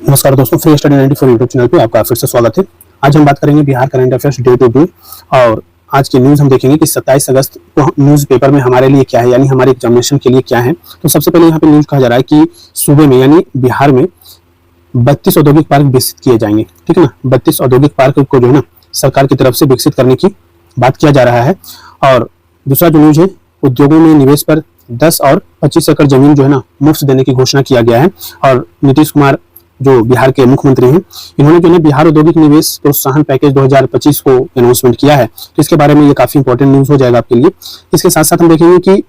नमस्कार दोस्तों, free study 94 YouTube channel पे आपका फिर से स्वागत है। आज हम बात करेंगे Bihar current affairs day to day और आज की न्यूज हम देखेंगे कि 27 अगस्त को न्यूज पेपर में हमारे लिए क्या है, यानी हमारे एग्जामिनेशन के लिए क्या है। तो सबसे पहले यहाँ पे न्यूज कहा जा रहा है कि सूबे में यानी बिहार में 32 औद्योगिक पार्क विकसित किए जाएंगे। ठीक है ना, 32 औद्योगिक पार्क को जो है ना सरकार की तरफ से विकसित करने की बात किया जा रहा है। और दूसरा जो न्यूज है, उद्योगों में निवेश पर 10 और 25 एकड़ जमीन जो है ना मुफ्त देने की घोषणा किया गया है। और नीतीश कुमार जो बिहार के मुख्यमंत्री हैं, इन्होंने जो है बिहार औद्योगिक निवेश प्रोत्साहन पैकेज 2025 को अनाउंसमेंट किया है। तो इसके बारे में ये काफी इंपॉर्टेंट न्यूज हो जाएगा आपके लिए। इसके साथ साथ हम देखेंगे कि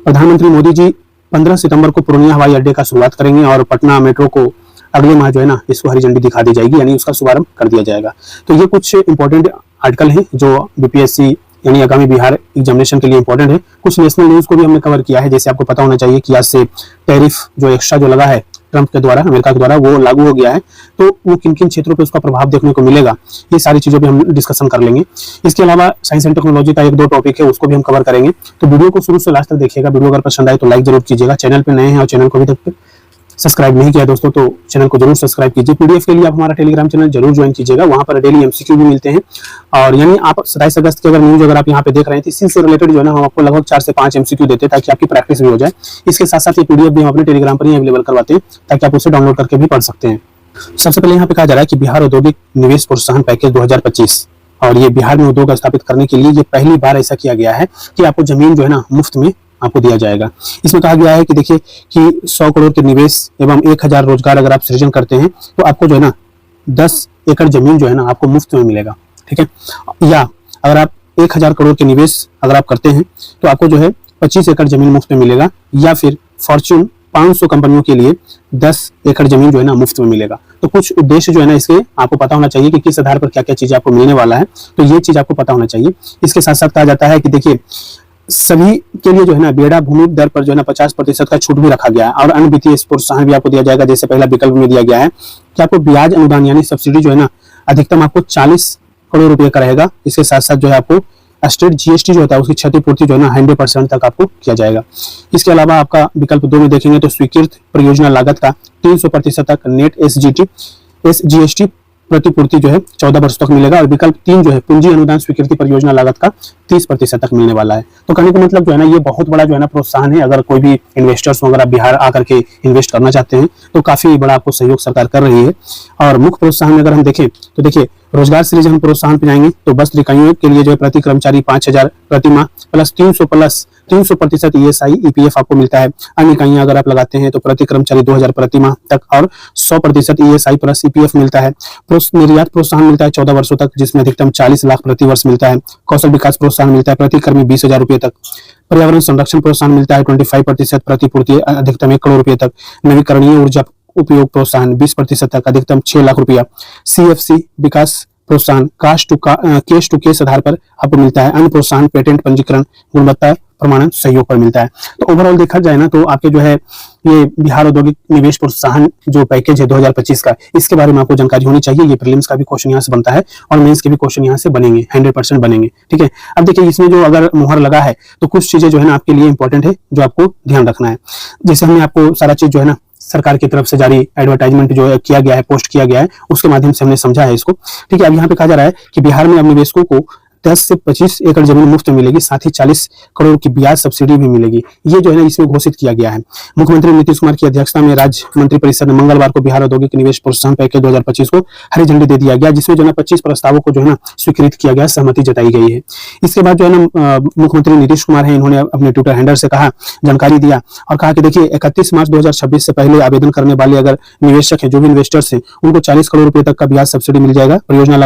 प्रधानमंत्री मोदी जी 15 सितंबर को पूर्णिया हवाई अड्डे का शुरुआत करेंगे और पटना मेट्रो को अगले माह जो है ना इसको हरी झंडी दिखा दी जाएगी, यानी उसका शुभारंभ कर दिया जाएगा। तो ये कुछ इंपॉर्टेंट आर्टिकल है जो बीपीएससी यानी आगामी बिहार एग्जामिनेशन के लिए इंपॉर्टेंट है। कुछ नेशनल न्यूज को भी हमने कवर किया है। जैसे आपको पता होना चाहिए कि आज से टैरिफ जो एक्स्ट्रा जो लगा है ट्रंप के द्वारा, अमेरिका के द्वारा, वो लागू हो गया है। तो वो किन किन क्षेत्रों पे उसका प्रभाव देखने को मिलेगा, ये सारी चीजों पे हम डिस्कशन कर लेंगे। इसके अलावा साइंस एंड टेक्नोलॉजी का एक दो टॉपिक है, उसको भी हम कवर करेंगे। तो वीडियो को शुरू से लास्ट तक देखिएगा। वीडियो अगर पसंद आए तो लाइक जरूर कीजिएगा। चैनल पे नए हैं और चैनल को अभी तक सब्सक्राइब नहीं किया दोस्तों, तो चैनल को जरूर सब्सक्राइब कीजिए। पीडीएफ के लिए आप हमारा टेलीग्राम चैनल जरूर ज्वाइन कीजिएगा, वहां पर डेली एमसीक्यू भी मिलते हैं। और यानी आप 27 अगस्त की अगर न्यूज अगर आप यहाँ पे देख रहे हैं तो इसी से रिलेटेड जो है ना हम आपको लगभग 4 से 5 एमसीक्यू देते हैं ताकि आपकी प्रैक्टिस भी हो जाए। इसके साथ साथ ये पीडीएफ भी हम अपने टेलीग्राम पर ही अवेलेबल करवाते हैं ताकि आप उसे डाउनलोड करके भी पढ़ सकते हैं। सबसे पहले यहाँ पे कहा जा रहा है कि बिहार औद्योगिक निवेश प्रोत्साहन पैकेज 2025, और ये बिहार में उद्योग स्थापित करने के लिए ये पहली बार ऐसा किया गया है कि आपको जमीन जो है ना मुफ्त में आपको दिया जाएगा। इसमें कहा गया है कि देखिए कि 100 करोड़ के निवेश एवं 1000 रोजगार अगर आप सृजन करते हैं तो आपको जो है ना 10 एकड़ जमीन जो है ना आपको मुफ्त में मिलेगा। ठीक है, या अगर आप 1000 करोड़ के निवेश अगर आप करते हैं तो आपको जो है 25 एकड़ जमीन मुफ्त में मिलेगा, या फिर फॉर्च्यून 500 कंपनियों के लिए 10 एकड़ जमीन जो है ना मुफ्त में मिलेगा। तो कुछ उद्देश्य जो है ना इसके आपको पता होना चाहिए कि किस आधार पर क्या क्या चीजें आपको मिलने वाला है, तो ये चीज आपको पता होना चाहिए। इसके साथ साथ कहा जाता है कि देखिए सभी के लिए जो है ना बेड़ा भूमि दर पर जो है ना 50% का छूट भी रखा गया है, और अन्य वित्तीय प्रोत्साहन भी आपको दिया जाएगा। जैसे पहला विकल्प में दिया गया है कि आपको ब्याज अनुदान यानी सब्सिडी जो है ना अधिकतम आपको 40 करोड़ रुपए का रहेगा। इसके साथ साथ जो है आपको स्टेट जीएसटी जो होता है उसकी क्षतिपूर्ति जो है ना 100% तक आपको किया जाएगा। इसके अलावा आपका विकल्प 2 में देखेंगे तो स्वीकृत परियोजना लागत का 300% तक नेट एसजीएसटी प्रतिपूर्ति जो है 14 वर्ष तक मिलेगा। और विकल्प 3 जो है पूंजी अनुदान स्वीकृति परियोजना लागत का 30% तक मिलने वाला है। तो कहने का मतलब जो है ना ये बहुत बड़ा जो है ना प्रोत्साहन है। अगर कोई भी इन्वेस्टर्स अगर आप बिहार आकर के इन्वेस्ट करना चाहते हैं तो काफी बड़ा आपको सहयोग सरकार कर रही है। और मुख्य प्रोत्साहन अगर हम देखें तो देखिए रोजगार सृजन हम प्रोत्साहन पे जाएंगे तो वस्त्र इकाइयों के लिए जो है प्रति कर्मचारी 5000 प्रति माह प्लस 300% ईएसआई ईपीएफ आपको मिलता है। अन्य इकाइयां अगर आप लगाते हैं तो प्रति कर्मचारी 2000 प्रति माह तक और 100% ईएसआई प्लस ईपीएफ मिलता है। निर्यात प्रोत्साहन मिलता है 14 वर्षों तक, जिसमें अधिकतम 40 लाख प्रति वर्ष मिलता है। कौशल विकास प्रोत्साहन मिलता है प्रति कर्मी 20,000 रुपए तक। पर्यावरण संरक्षण प्रोत्साहन मिलता है 25% प्रतिपूर्ति अधिकतम 1 करोड़ रुपए तक। नवीकरणीय ऊर्जा उपयोग प्रोत्साहन 20% तक अधिकतम 6 लाख रुपया। सीएफसी विकास प्रोत्साहन केस टू केस आधार पर आपको मिलता है। अन्य प्रोत्साहन पेटेंट पंजीकरण गुणवत्ता प्रमाणन सहयोग पर मिलता है। तो ओवरऑल देखा जाए ना तो आपके जो है ये बिहार औद्योगिक निवेश प्रोत्साहन जो पैकेज है 2025 का, इसके बारे में आपको जानकारी होनी चाहिए। ये प्रीलिम्स का भी क्वेश्चन यहाँ से बनता है और मेंस के भी क्वेश्चन यहाँ से बनेंगे, 100% बनेंगे। ठीक है, अब देखिए इसमें जो अगर मुहर लगा है तो कुछ चीजें जो है ना आपके लिए इंपॉर्टेंट है जो आपको ध्यान रखना है। जैसे हमने आपको सारा चीज जो है ना सरकार की तरफ से जारी एडवर्टाइजमेंट जो है किया गया है, पोस्ट किया गया है, उसके माध्यम से हमने समझा है इसको। ठीक है, अब यहाँ पे कहा जा रहा है कि बिहार में अब निवेशकों को 10 से 25 एकड़ जमीन मुफ्त में मिलेगी, साथ ही 40 करोड़ की ब्याज सब्सिडी भी मिलेगी। ये जो है ना इसमें घोषित किया गया है। मुख्यमंत्री नीतीश कुमार की अध्यक्षता में राज्य मंत्रिपरिषद ने मंगलवार को बिहार औद्योगिक निवेश प्रोत्साहन पैकेज 2025 को हरी झंडी दे दिया गया, जिसमें जो है 25 प्रस्तावों को जो है ना स्वीकृत किया गया, सहमति जताई गई है। इसके बाद जो है ना मुख्यमंत्री नीतीश कुमार है, इन्होंने अपने ट्विटर हैंडल से कहा, जानकारी दिया और कहा कि देखिए 31 मार्च 2026 से पहले आवेदन करने वाले अगर निवेशक है, जो भी इन्वेस्टर्स हैं, उनको 40 करोड़ रुपए तक का ब्याज सब्सिडी मिल जाएगा। परियोजना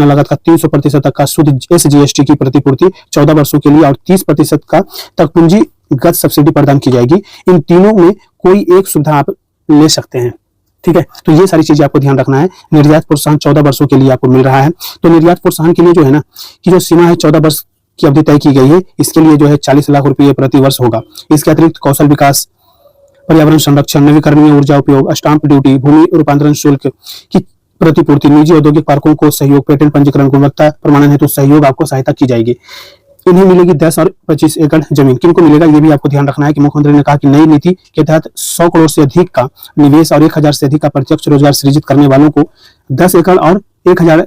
लागत का 300% तक का शुद्ध एसजीएसटी की प्रतिपूर्ति 14 वर्षों के लिए और 30% का तक पूंजीगत सब्सिडी प्रदान की जाएगी। इन तीनों में कोई एक सुविधा आप ले सकते हैं। ठीक है, तो ये सारी चीजें आपको ध्यान रखना है। निर्यात प्रोत्साहन 14 वर्षों के लिए आपको मिल रहा है। तो निर्यात प्रोत्साहन के लिए जो है ना कि जो सीमा है 14 वर्ष की अवधि तय की गई है, इसके लिए जो है 40 लाख रुपए प्रति वर्ष होगा। इसके अतिरिक्त कौशल विकास, पर्यावरण संरक्षण, नवीकरणीय ऊर्जा उपयोग, स्टाम्प ड्यूटी, भूमि रूपांतरण शुल्क की प्रतिपूर्ति, निजी औद्योगिक पार्कों को सहयोग, पेटेंट पंजीकरण, गुणवत्ता प्रमाणन हेतु सहयोग आपको सहायता की जाएगी। इन्हें मिलेगी 10 और 25 एकड़ जमीन। किनको मिलेगा ये भी आपको ध्यान रखना है कि मुख्यमंत्री ने कहा कि नई नीति के तहत 100 करोड़ से अधिक का निवेश और 1000 से अधिक का प्रत्यक्ष रोजगार सृजित करने वालों को 10 एकड़ और 1000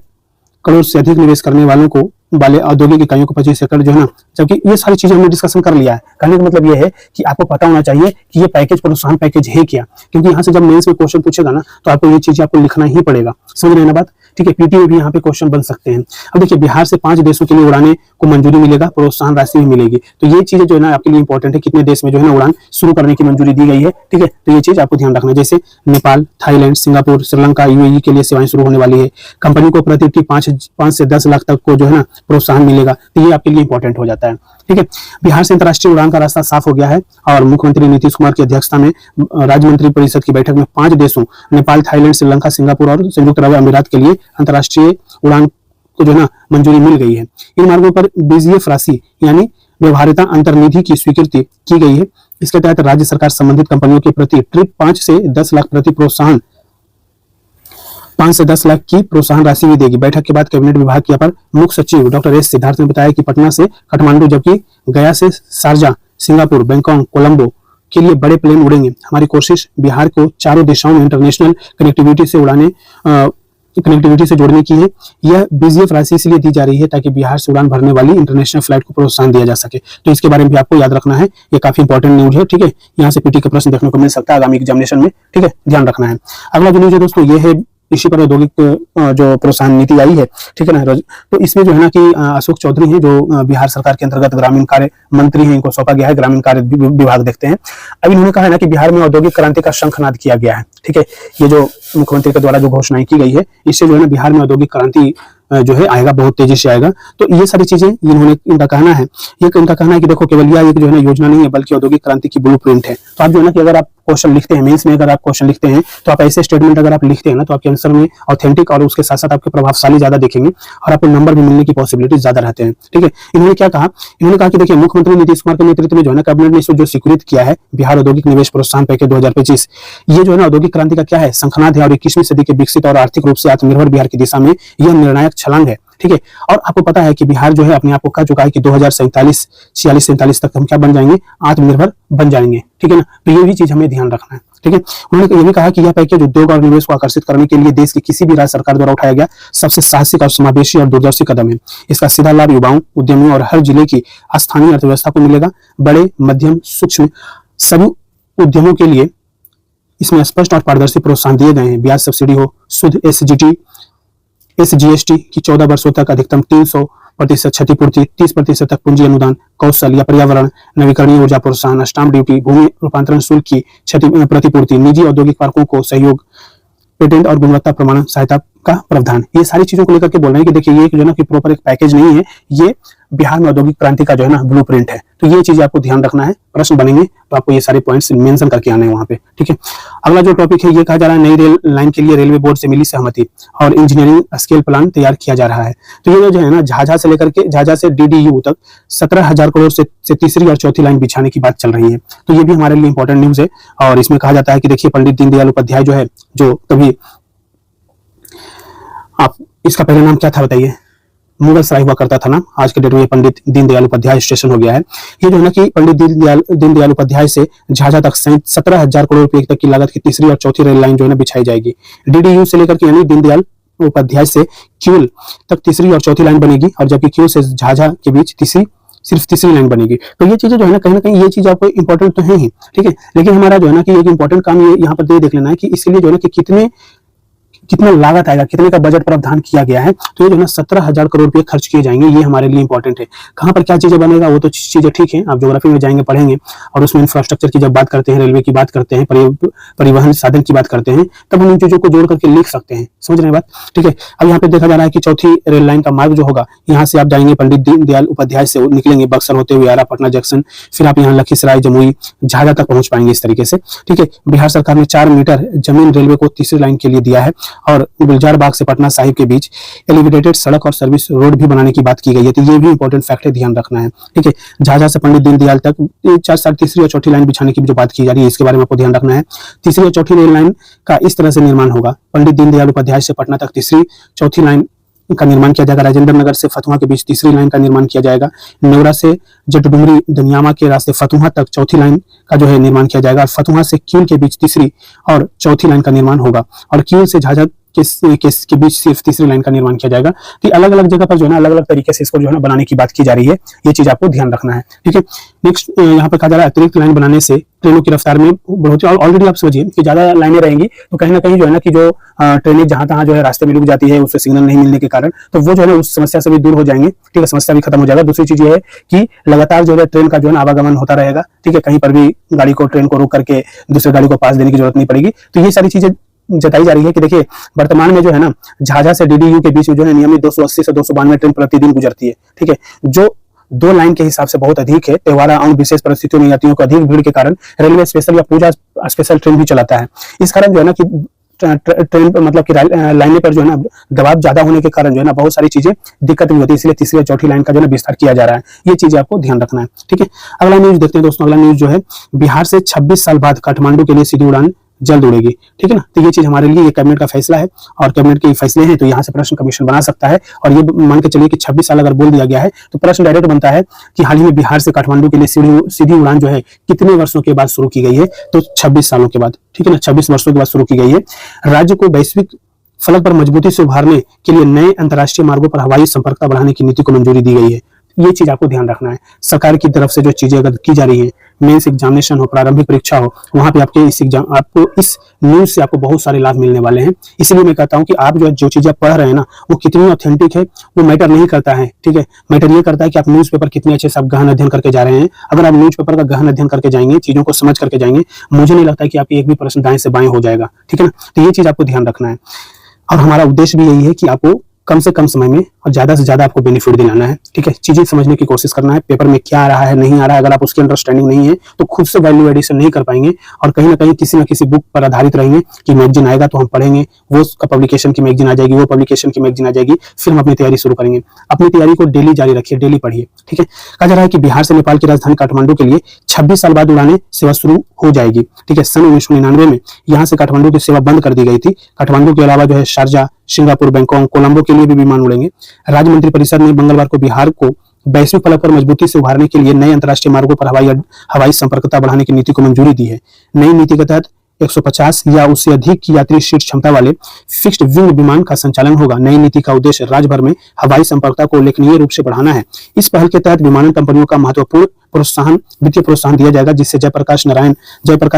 करोड़ से अधिक निवेश करने वालों को वाले औद्योगिक इकाइयों को 25 एकड़ जो है ना, जबकि ये सारी चीजें हमने डिस्कशन कर लिया है। कहने का मतलब ये है कि आपको पता होना चाहिए कि ये पैकेज प्रोत्साहन पैकेज है क्या, क्योंकि यहाँ से जब मेंस में क्वेश्चन पूछेगा ना तो आपको ये चीजें आपको लिखना ही पड़ेगा। समझ रहे हैं ना बात? ठीक है, पीटी में भी यहाँ पे क्वेश्चन बन सकते हैं। अब देखिए, बिहार से 5 देशों के लिए उड़ाने को मंजूरी मिलेगा, प्रोत्साहन राशि भी मिलेगी। तो ये चीजें जो है ना आपके लिए इंपॉर्टेंट है, कितने देश में जो है ना उड़ान शुरू करने की मंजूरी दी गई है। ठीक है, तो ये चीज आपको ध्यान रखना है। जैसे Nepal, Thailand, Singapore, Sri Lanka, UAE के लिए सेवाएं शुरू होने वाली है। कंपनी को प्रति 5 से 10 लाख तक को जो है ना प्रोत्साहन मिलेगा। तो ये आपके लिए इंपॉर्टेंट हो जाता है। ठीक है, बिहार से अंतर्राष्ट्रीय उड़ान का रास्ता साफ हो गया है और मुख्यमंत्री नीतीश कुमार की अध्यक्षता में राज्य मंत्री परिषद की बैठक में 5 देशों नेपाल, थाईलैंड, श्रीलंका, सिंगापुर और संयुक्त अरब अमीरात के लिए अंतर्राष्ट्रीय उड़ान को जो है ना मंजूरी मिल गई है। इन मार्गों पर बीजीएफ राशि यानी व्यवहार्यता अंतर्निधि की स्वीकृति की गई है। इसके तहत राज्य सरकार संबंधित कंपनियों के प्रति ट्रिप 5 से 10 लाख प्रति प्रोत्साहन 5 से 10 लाख की प्रोत्साहन राशि भी देगी। बैठक के बाद कैबिनेट विभाग के अपर मुख्य सचिव डॉक्टर एस सिद्धार्थ ने बताया कि पटना से काठमांडू जबकि गया से शारजा, सिंगापुर, बैंकॉक, कोलंबो के लिए बड़े प्लेन उड़ेंगे। हमारी कोशिश बिहार को चारों दिशाओं में इंटरनेशनल कनेक्टिविटी से जोड़ने की है। यह बीजीएफ राशि इसलिए दी जा रही है ताकि बिहार से उड़ान भरने वाली इंटरनेशनल फ्लाइट को प्रोत्साहन दिया जा सके। तो इसके बारे में भी आपको याद रखना है, ये काफी इंपॉर्टेंट न्यूज है। ठीक है, यहाँ से पीटी का प्रश्न देखने को मिल सकता है आगामी एग्जामिनेशन में। ठीक है, ध्यान रखना है। अगला जो न्यूज है दोस्तों ये है इसी पर औद्योगिक जो प्रोत्साहन नीति आई है। ठीक है ना, तो इसमें जो है ना कि अशोक चौधरी हैं जो बिहार सरकार के अंतर्गत ग्रामीण कार्य मंत्री हैं, इनको सौंपा गया है ग्रामीण कार्य विभाग। देखते हैं, अब इन्होंने कहा है ना कि बिहार में औद्योगिक क्रांति का शंखनाद किया गया है। ठीक है, ये जो मुख्यमंत्री के द्वारा जो घोषणाएं की गई है इससे जो है ना बिहार में औद्योगिक क्रांति जो है आएगा, बहुत तेजी से आएगा। तो ये सारी चीजें इनका कहना है कि देखो केवल यह एक जो है ना योजना नहीं है बल्कि औद्योगिक क्रांति की ब्लूप्रिंट है। तो आप जो है ना कि अगर आप क्वेश्चन लिखते हैं मेंस में, अगर आप क्वेश्चन लिखते हैं तो आप ऐसे स्टेटमेंट अगर आप लिखते हैं ना तो आपके आंसर में ऑथेंटिक और उसके साथ साथ आपके प्रभावशाली ज्यादा दिखेंगे और आपको नंबर भी मिलने की पॉसिबिलिटी ज्यादा रहते हैं। ठीक है, इन्होंने क्या कहा, इन्होंने कहा कि देखिए मुख्यमंत्री नीतीश कुमार के नेतृत्व में जो है ना कैबिनेट ने जो स्वीकृत किया है बिहार औद्योगिक निवेश प्रोत्साहन पैकेज 2025, ये जो है ना औद्योगिक क्रांति का क्या है, शंखनाद है और 21वीं सदी के विकसित और आर्थिक रूप से आत्मनिर्भर बिहार की दिशा में यह निर्णायक छलांग है। ठीक है, और आपको पता है कि बिहार जो है अपने आप को कह चुका है कि 2047 तक हम क्या बन जाएंगे, आत्मनिर्भर बन जाएंगे। ठीक है ना, तो ये भी चीज हमें ध्यान रखना है। ठीक है, उन्होंने ये भी कहा कि यह पैकेज उद्योग और निवेश को आकर्षित करने के लिए देश की किसी भी राज्य सरकार द्वारा उठाया गया सबसे साहसिक और समावेशी और दूरदर्शी कदम है। इसका सीधा लाभ युवाओं, उद्यमियों और हर जिले की स्थानीय अर्थव्यवस्था को मिलेगा। बड़े, मध्यम, सूक्ष्म सभी उद्यमों के लिए इसमें स्पष्ट और पारदर्शी प्रोत्साहन दिए गए हैं। ब्याज सब्सिडी हो, शुद्ध SGST की 14 वर्षों तक अधिकतम 300% क्षतिपूर्ति, 30% तक पूंजी अनुदान, कौशल या पर्यावरण, नवीकरणीय ऊर्जा प्रोत्साहन, स्टाम्प ड्यूटी, भूमि रूपांतरण शुल्क की प्रतिपूर्ति, निजी औद्योगिक पार्कों को सहयोग, पेटेंट और गुणवत्ता प्रमाणन सहायता का प्रावधान। ये सारी चीजों को लेकर के बोल रहे हैं कि देखिए ये जो है ना कि प्रॉपर एक पैकेज नहीं है, ये बिहार में औद्योगिक क्रांति का जो है ना ब्लूप्रिंट है। तो ये चीजें आपको ध्यान रखना है, प्रश्न बनेंगे तो आपको ये सारे पॉइंट्स मेंशन करके आने हैं वहां पे। ठीक है, अगला जो टॉपिक है ये कहा जा रहा है नई रेल लाइन के लिए रेलवे बोर्ड से मिली सहमति और इंजीनियरिंग स्केल प्लान तैयार किया जा रहा है। तो ये जो है ना झाझा से लेकर के झाझा से DDU तक 17,000 करोड़ से तीसरी और चौथी लाइन बिछाने की बात चल रही है। तो ये भी हमारे लिए इंपॉर्टेंट न्यूज है और इसमें कहा जाता है कि देखिए पंडित दीनदयाल उपाध्याय जो है, जो कभी आप इसका पहला नाम क्या था बताइए, मुगल सराय हुआ करता था ना, आज के डेट में पंडित दीनदयाल उपाध्याय स्टेशन हो गया है। ये जो है ना कि पंडित दीनदयाल उपाध्याय से झाझा तक 17,000 करोड़ रुपए तक की लागत की तीसरी और चौथी रेल लाइन जो है ना बिछाई जाएगी। DDU से लेकर के यानी दीनदयाल उपाध्याय से क्यूल तक तीसरी और चौथी लाइन बनेगी और जबकि क्यूल से झाझा के बीच सिर्फ तीसरी लाइन बनेगी। तो ये चीजें जो है ना कहीं ये चीज आपको इंपॉर्टेंट तो है ही। ठीक है, लेकिन हमारा जो है ना कि एक इंपॉर्टेंट काम ये यहाँ पर देख लेना है कि इसके लिए जो है ना कि कितना लागत आएगा, कितने का बजट प्रावधान किया गया है। तो ये जो है 17,000 करोड़ रुपए खर्च किए जाएंगे, ये हमारे लिए इंपॉर्टेंट है। कहाँ पर क्या चीजें बनेगा वो तो चीजें ठीक है, आप ज्योग्राफी में जाएंगे पढ़ेंगे और उसमें इंफ्रास्ट्रक्चर की जब बात करते हैं, रेलवे की बात करते हैं, परिवहन साधन की बात करते हैं, तब हम इन चीजों को जोड़ करके लिख सकते हैं। समझ रहे हैं बात? ठीक है, अब यहाँ पे देखा जा रहा है कि चौथी रेल लाइन का मार्ग जो होगा, यहाँ से आप जाएंगे पंडित दीनदयाल उपाध्याय से निकलेंगे बक्सर होते हुए आरा पटना जंक्शन, फिर आप यहाँ लखीसराय, जमुई, झाझा तक पहुंच पाएंगे इस तरीके से। ठीक है, बिहार सरकार ने 4 मीटर जमीन रेलवे को तीसरी लाइन के लिए दिया है और गुलजार बाग से पटना साहिब के बीच एलिवेटेड सड़क और सर्विस रोड भी बनाने की बात की गई है। तो ये भी इंपॉर्टेंट फैक्ट है, ध्यान रखना है। ठीक है, झाझा से पंडित दीनदयाल तक तीसरी और चौथी लाइन बिछाने की जो बात की जा रही है, इसके बारे में आपको ध्यान रखना है। तीसरी और चौथी रेल लाइन का इस तरह से निर्माण होगा, पंडित दीनदयाल उपाध्याय से पटना तक तीसरी चौथी लाइन का निर्माण किया जाएगा। राजेंद्र नगर से फतुहा के बीच तीसरी लाइन का निर्माण किया जाएगा। नेवरा से जटडुमरी दनियामा के रास्ते फतुहा तक चौथी लाइन का जो है निर्माण किया जाएगा। फतुहा से कील के बीच तीसरी और चौथी लाइन का निर्माण होगा और कील से झाझा के बीच सिर्फ तीसरी लाइन का निर्माण किया जाएगा। तो अलग अलग जगह पर जो है ना अलग अलग तरीके से इसको जो है ना बनाने की बात की जा रही है। ये चीज आपको ध्यान रखना है, ठीक है। नेक्स्ट यहाँ पर कहा जा रहा है अतिरिक्त लाइन बनाने से ट्रेनों की रफ्तार में बढ़ोतरी। ऑलरेडी आप समझिए कि ज्यादा लाइनें रहेंगी तो कहीं ना कहीं जो है ना कि जो ट्रेनें जहां तहां जो है रास्ते में रुक जाती है उससे सिग्नल नहीं मिलने के कारण, तो वो जो है ना उस समस्या से भी दूर हो जाएंगे, ठीक है, समस्या भी खत्म हो जाएगा। दूसरी चीज ये है कि लगातार जो है ट्रेन का जो है आवागमन होता रहेगा, ठीक है, कहीं पर भी गाड़ी को ट्रेन को रोक करके दूसरे गाड़ी को पास देने की जरूरत नहीं पड़ेगी। तो ये सारी चीजें जताई जा रही है कि देखिए वर्तमान में जो है ना झाझा से डीडीयू के बीच में जो है नियमित 280 से 292 ट्रेन प्रतिदिन गुजरती है, ठीक है, जो 2 लाइन के हिसाब से बहुत अधिक है। त्योहार और विशेष परिस्थितियों में यात्रियों को अधिक भीड़ के कारण रेलवे स्पेशल या पूजा स्पेशल ट्रेन भी चलाता है। इस कारण जो है ना कि ट्रेन पर मतलब कि लाइनें पर जो है ना दबाव ज्यादा होने के कारण जो है ना बहुत सारी चीजें दिक्कत भी होती है, इसलिए तीसरी और चौथी लाइन का जो है विस्तार किया जा रहा है। ये चीजें आपको ध्यान रखना है, ठीक है। अगला न्यूज देखते हैं दोस्तों। अगला न्यूज जो है बिहार से 26 साल बाद काठमांडू के लिए सीधी उड़ान जल्द उड़ेगी, ठीक है ना। तो ये चीज हमारे लिए ये कैबिनेट का फैसला है और कैबिनेट के फैसले हैं तो यहाँ से प्रश्न कमीशन बना सकता है। और ये मान के चलिए कि 26 साल अगर बोल दिया गया है तो प्रश्न डायरेक्ट बनता है कि हाल ही में बिहार से काठमांडू के लिए सीधी उड़ान जो है कितने वर्षों के बाद शुरू की गई है, तो 26 सालों के बाद, ठीक है ना, 26 वर्षों के बाद शुरू की गई है। राज्य को वैश्विक फलक पर मजबूती से उभारने के लिए नए अंतर्राष्ट्रीय मार्गों पर हवाई संपर्कता बढ़ाने की नीति को मंजूरी दी गई है। ये चीज आपको ध्यान रखना है। सरकार की तरफ से जो चीजें अगर की जा रही है, मेंस एग्जामिनेशन हो, प्रारंभिक परीक्षा हो, वहां पे आपको इस न्यूज से आपको बहुत सारे लाभ मिलने वाले हैं। इसलिए मैं कहता हूं कि आप जो चीजें पढ़ रहे हैं ना वो कितनी ऑथेंटिक है वो मैटर नहीं करता है, ठीक है। मैटर ये करता है कि आप न्यूज पेपर कितने अच्छे से आप गहन अध्ययन करके जा रहे हैं। अगर आप न्यूज पेपर का गहन अध्ययन करके जाएंगे, चीजों को समझ करके जाएंगे, मुझे नहीं लगता कि आपकी एक भी प्रश्न दाएं से बाएं हो जाएगा, ठीक है ना। तो ये चीज आपको ध्यान रखना है और हमारा उद्देश्य भी यही है कि आपको कम से कम समय में और ज्यादा से ज्यादा आपको बेनिफिट दिलाना है, ठीक है। चीजें समझने की कोशिश करना है, पेपर में क्या आ रहा है नहीं आ रहा है। अगर आप उसकी अंडरस्टैंडिंग नहीं है तो खुद से वैल्यू एडिशन नहीं कर पाएंगे और कहीं ना कहीं किसी न किसी बुक पर आधारित रहेंगे कि मैगजीन आएगा तो हम पढ़ेंगे, वो उसका पब्लिकेशन की मैगजीन आ जाएगी, वो पब्लिकेशन की मैगजीन आ जाएगी, फिर हम अपनी तैयारी शुरू करेंगे। अपनी तैयारी को डेली जारी रखिए, डेली पढ़िए, ठीक है। कहा जा रहा है कि बिहार से नेपाल की राजधानी काठमांडू के लिए 26 साल बाद उड़ानें सेवा शुरू हो जाएगी, ठीक है। सन 1999 में यहाँ से काठमांडू की सेवा बंद कर दी गई थी। काठमांडू के अलावा जो है शारजा, सिंगापुर, बैंकॉक, कोलंबो के लिए भी विमान उड़ेंगे। राज्य मंत्रिपरिषद ने मंगलवार को बिहार को वैश्विक फलक पर मजबूती से उभारने के लिए नए अंतर्राष्ट्रीय मार्गों पर हवाई संपर्कता बढ़ाने की नीति को मंजूरी दी है। नई नीति के तहत 150 या उससे अधिक की यात्री सीट क्षमता वाले फिक्स्ड विंग विमान का संचालन होगा। नई नीति का उद्देश्य राज्य भर में हवाई संपर्कता को उल्लेखनीय रूप से बढ़ाना है। इस पहल के तहत विमानन कंपनियों का महत्वपूर्ण वित्तीय प्रोत्साहन दिया जाएगा, जिससे जयप्रकाश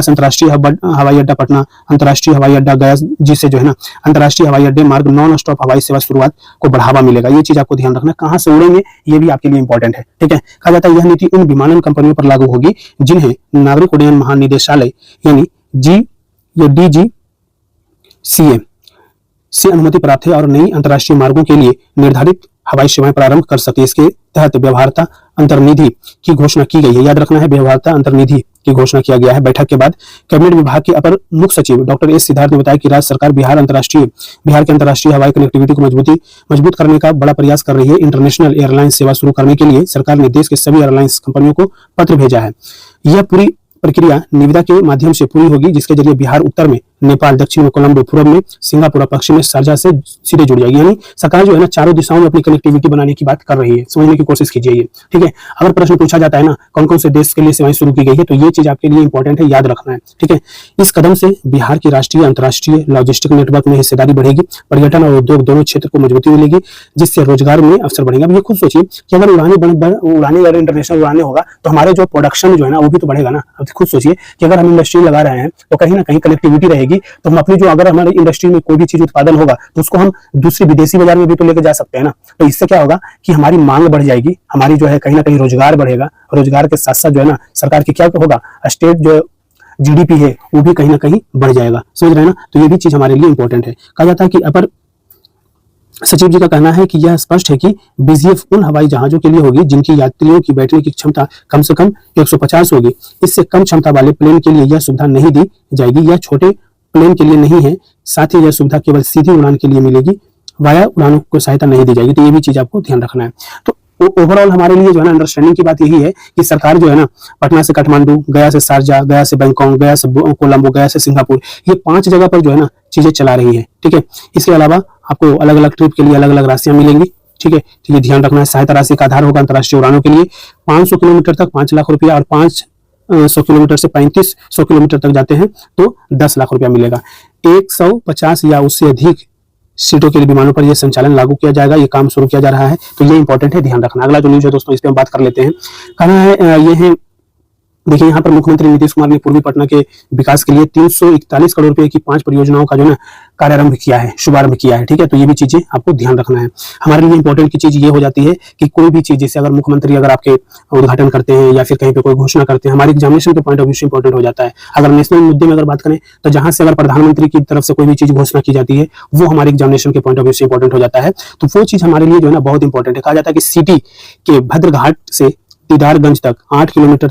अंतर्राष्ट्रीय हवाई अड्डा पटना, अंतर्राष्ट्रीय हवाई अड्डा गया, जिससे जो है ना अंतर्राष्ट्रीय हवाई अड्डे मार्ग नॉन स्टॉप हवाई सेवा शुरुआत को बढ़ावा मिलेगा। ये चीज आपको ध्यान रखना, कहां से उड़ेंगे ये भी आपके लिए इंपॉर्टेंट है, ठीक है। कहा जाता है यह नीति उन विमानन कंपनियों पर लागू होगी जिन्हें नागरिक उड्डयन महानिदेशालय यानी DGCA से अनुमति प्राप्त है और नई अंतर्राष्ट्रीय मार्गों के लिए निर्धारित हवाई सेवाएं प्रारंभ कर सकती है। इसके तहत व्यवहार्यता अंतर्निधि की घोषणा की गई है। याद रखना है, व्यवहार्यता अंतर्निधि की घोषणा किया गया है। बैठक के बाद कैबिनेट विभाग के अपर मुख्य सचिव डॉक्टर एस सिद्धार्थ ने बताया कि राज्य सरकार बिहार के अंतर्राष्ट्रीय हवाई कनेक्टिविटी को मजबूत करने का बड़ा प्रयास कर रही है। इंटरनेशनल एयरलाइन सेवा शुरू करने के लिए सरकार ने देश के सभी एयरलाइंस कंपनियों को पत्र भेजा है। यह पूरी प्रक्रिया निविदा के माध्यम से पूरी होगी, जिसके जरिए बिहार उत्तर में नेपाल, दक्षिण में कोलंबो, पूर्व में सिंगापुर, पश्चिम में शारजा से सीधे जुड़ जाएगी। यानी सरकार जो है ना चारों दिशाओं में अपनी कनेक्टिविटी बनाने की बात कर रही है। समझने की कोशिश कीजिए ये, ठीक है। अगर प्रश्न पूछा जाता है ना कौन कौन से देश के लिए सेवाएं शुरू की गई है तो ये चीज आपके लिए इंपॉर्टेंट है, याद रखना है, ठीक है। इस कदम से बिहार की राष्ट्रीय अंतर्राष्ट्रीय लॉजिस्टिक नेटवर्क में हिस्सेदारी बढ़ेगी, पर्यटन और उद्योग दोनों क्षेत्र को मजबूती मिलेगी, जिससे रोजगार में अवसर बढ़ेगा। अब ये खुद सोचिए कि अगर उड़ाने अगर इंटरनेशनल उड़ाने होगा तो हमारे जो प्रोडक्शन जो है ना वो भी तो बढ़ेगा ना। अब खुद सोचिए कि अगर हम इंडस्ट्री लगा रहे हैं तो कहीं ना कहीं कनेक्टिविटी रहेगी तो हम अपनी जो अगर हमारी इंडस्ट्री में कोई भी चीज उत्पादन होगा तो उसको हम दूसरी विदेशी बाजार में भी तो लेकर जा सकते हैं ना। तो इससे क्या होगा कि हमारी मांग बढ़ जाएगी, हमारी जो है कहीं ना कहीं रोजगार बढ़ेगा। रोजगार के साथ साथ जो है ना सरकार की क्या होगा, स्टेट जो GDP है वो भी कहीं ना कहीं बढ़ जाएगा। समझ रहे हैं ना। तो ये भी चीज हमारे लिए इंपॉर्टेंट है। कहा जाता है कि अपर सचिव जी का कहना है कि यह स्पष्ट है कि BGF उन हवाई जहाजों के लिए होगी जिनकी यात्रियों की बैठने की क्षमता कम से कम 150 होगी। इससे कम क्षमता वाले प्लेन के लिए यह सुविधा नहीं दी जाएगी। यह छोटे प्लेन के लिए नहीं है, साथ ही यह सुविधा केवल सीधी उड़ान के लिए मिलेगी, वाया उड़ानों को सहायता नहीं दी जाएगी। तो ये भी चीज आपको ध्यान रखना है। तो ओवरऑल हमारे लिए जो है ना अंडरस्टैंडिंग की बात यही है कि सरकार जो है ना पटना से काठमांडू, गया से शारजा, गया से बैंकॉक, गया से कोलंबो, गया से सिंगापुर, ये 5 जगह पर जो है ना चीजें चला रही है, ठीक है। इसके अलावा आपको अलग अलग ट्रिप के लिए अलग अलग राशियां मिलेंगी। ठीक है, तो ये ध्यान रखना है। सहायता राशि का आधार होगा अंतर्राष्ट्रीय उड़ानों के लिए 500 किलोमीटर तक 5 लाख रुपया, और 500 किलोमीटर से 3500 किलोमीटर तक जाते हैं तो 10 लाख रुपया मिलेगा। 150 या उससे अधिक सीटों के लिए विमानों पर यह संचालन लागू किया जाएगा, ये काम शुरू किया जा रहा है, तो ये इंपॉर्टेंट है, ध्यान रखना। अगला जो न्यूज है दोस्तों, इस पर हम बात कर लेते हैं। कहना है ये है, देखिए यहाँ पर मुख्यमंत्री नीतीश कुमार ने पूर्वी पटना के विकास के लिए 341 करोड़ रुपए की 5 परियोजनाओं का जो है ना कार्यारंभ किया है, शुभारंभ किया है। ठीक है, तो ये भी चीजें आपको ध्यान रखना है। हमारे लिए इंपॉर्टेंट की चीज ये हो जाती है कि कोई भी चीज, जैसे अगर मुख्यमंत्री अगर आपके उद्घाटन करते हैं या फिर कहीं पे कोई घोषणा करते हैं, हमारे एग्जामिनेशन के पॉइंट ऑफ व्यू से इंपॉर्टेंट हो जाता है। अगर नेशनल मुद्दे में अगर बात करें तो जहां से अगर प्रधानमंत्री की तरफ से कोई भी चीज घोषणा की जाती है वो हमारे एग्जामिनेशन के पॉइंट ऑफ व्यू से इंपॉर्टेंट हो जाता है, तो वो चीज हमारे लिए जो है ना बहुत इंपॉर्टेंट है। कहा जाता है कि सिटी के भद्रघाट से दीदारगंज तक 8 किलोमीटर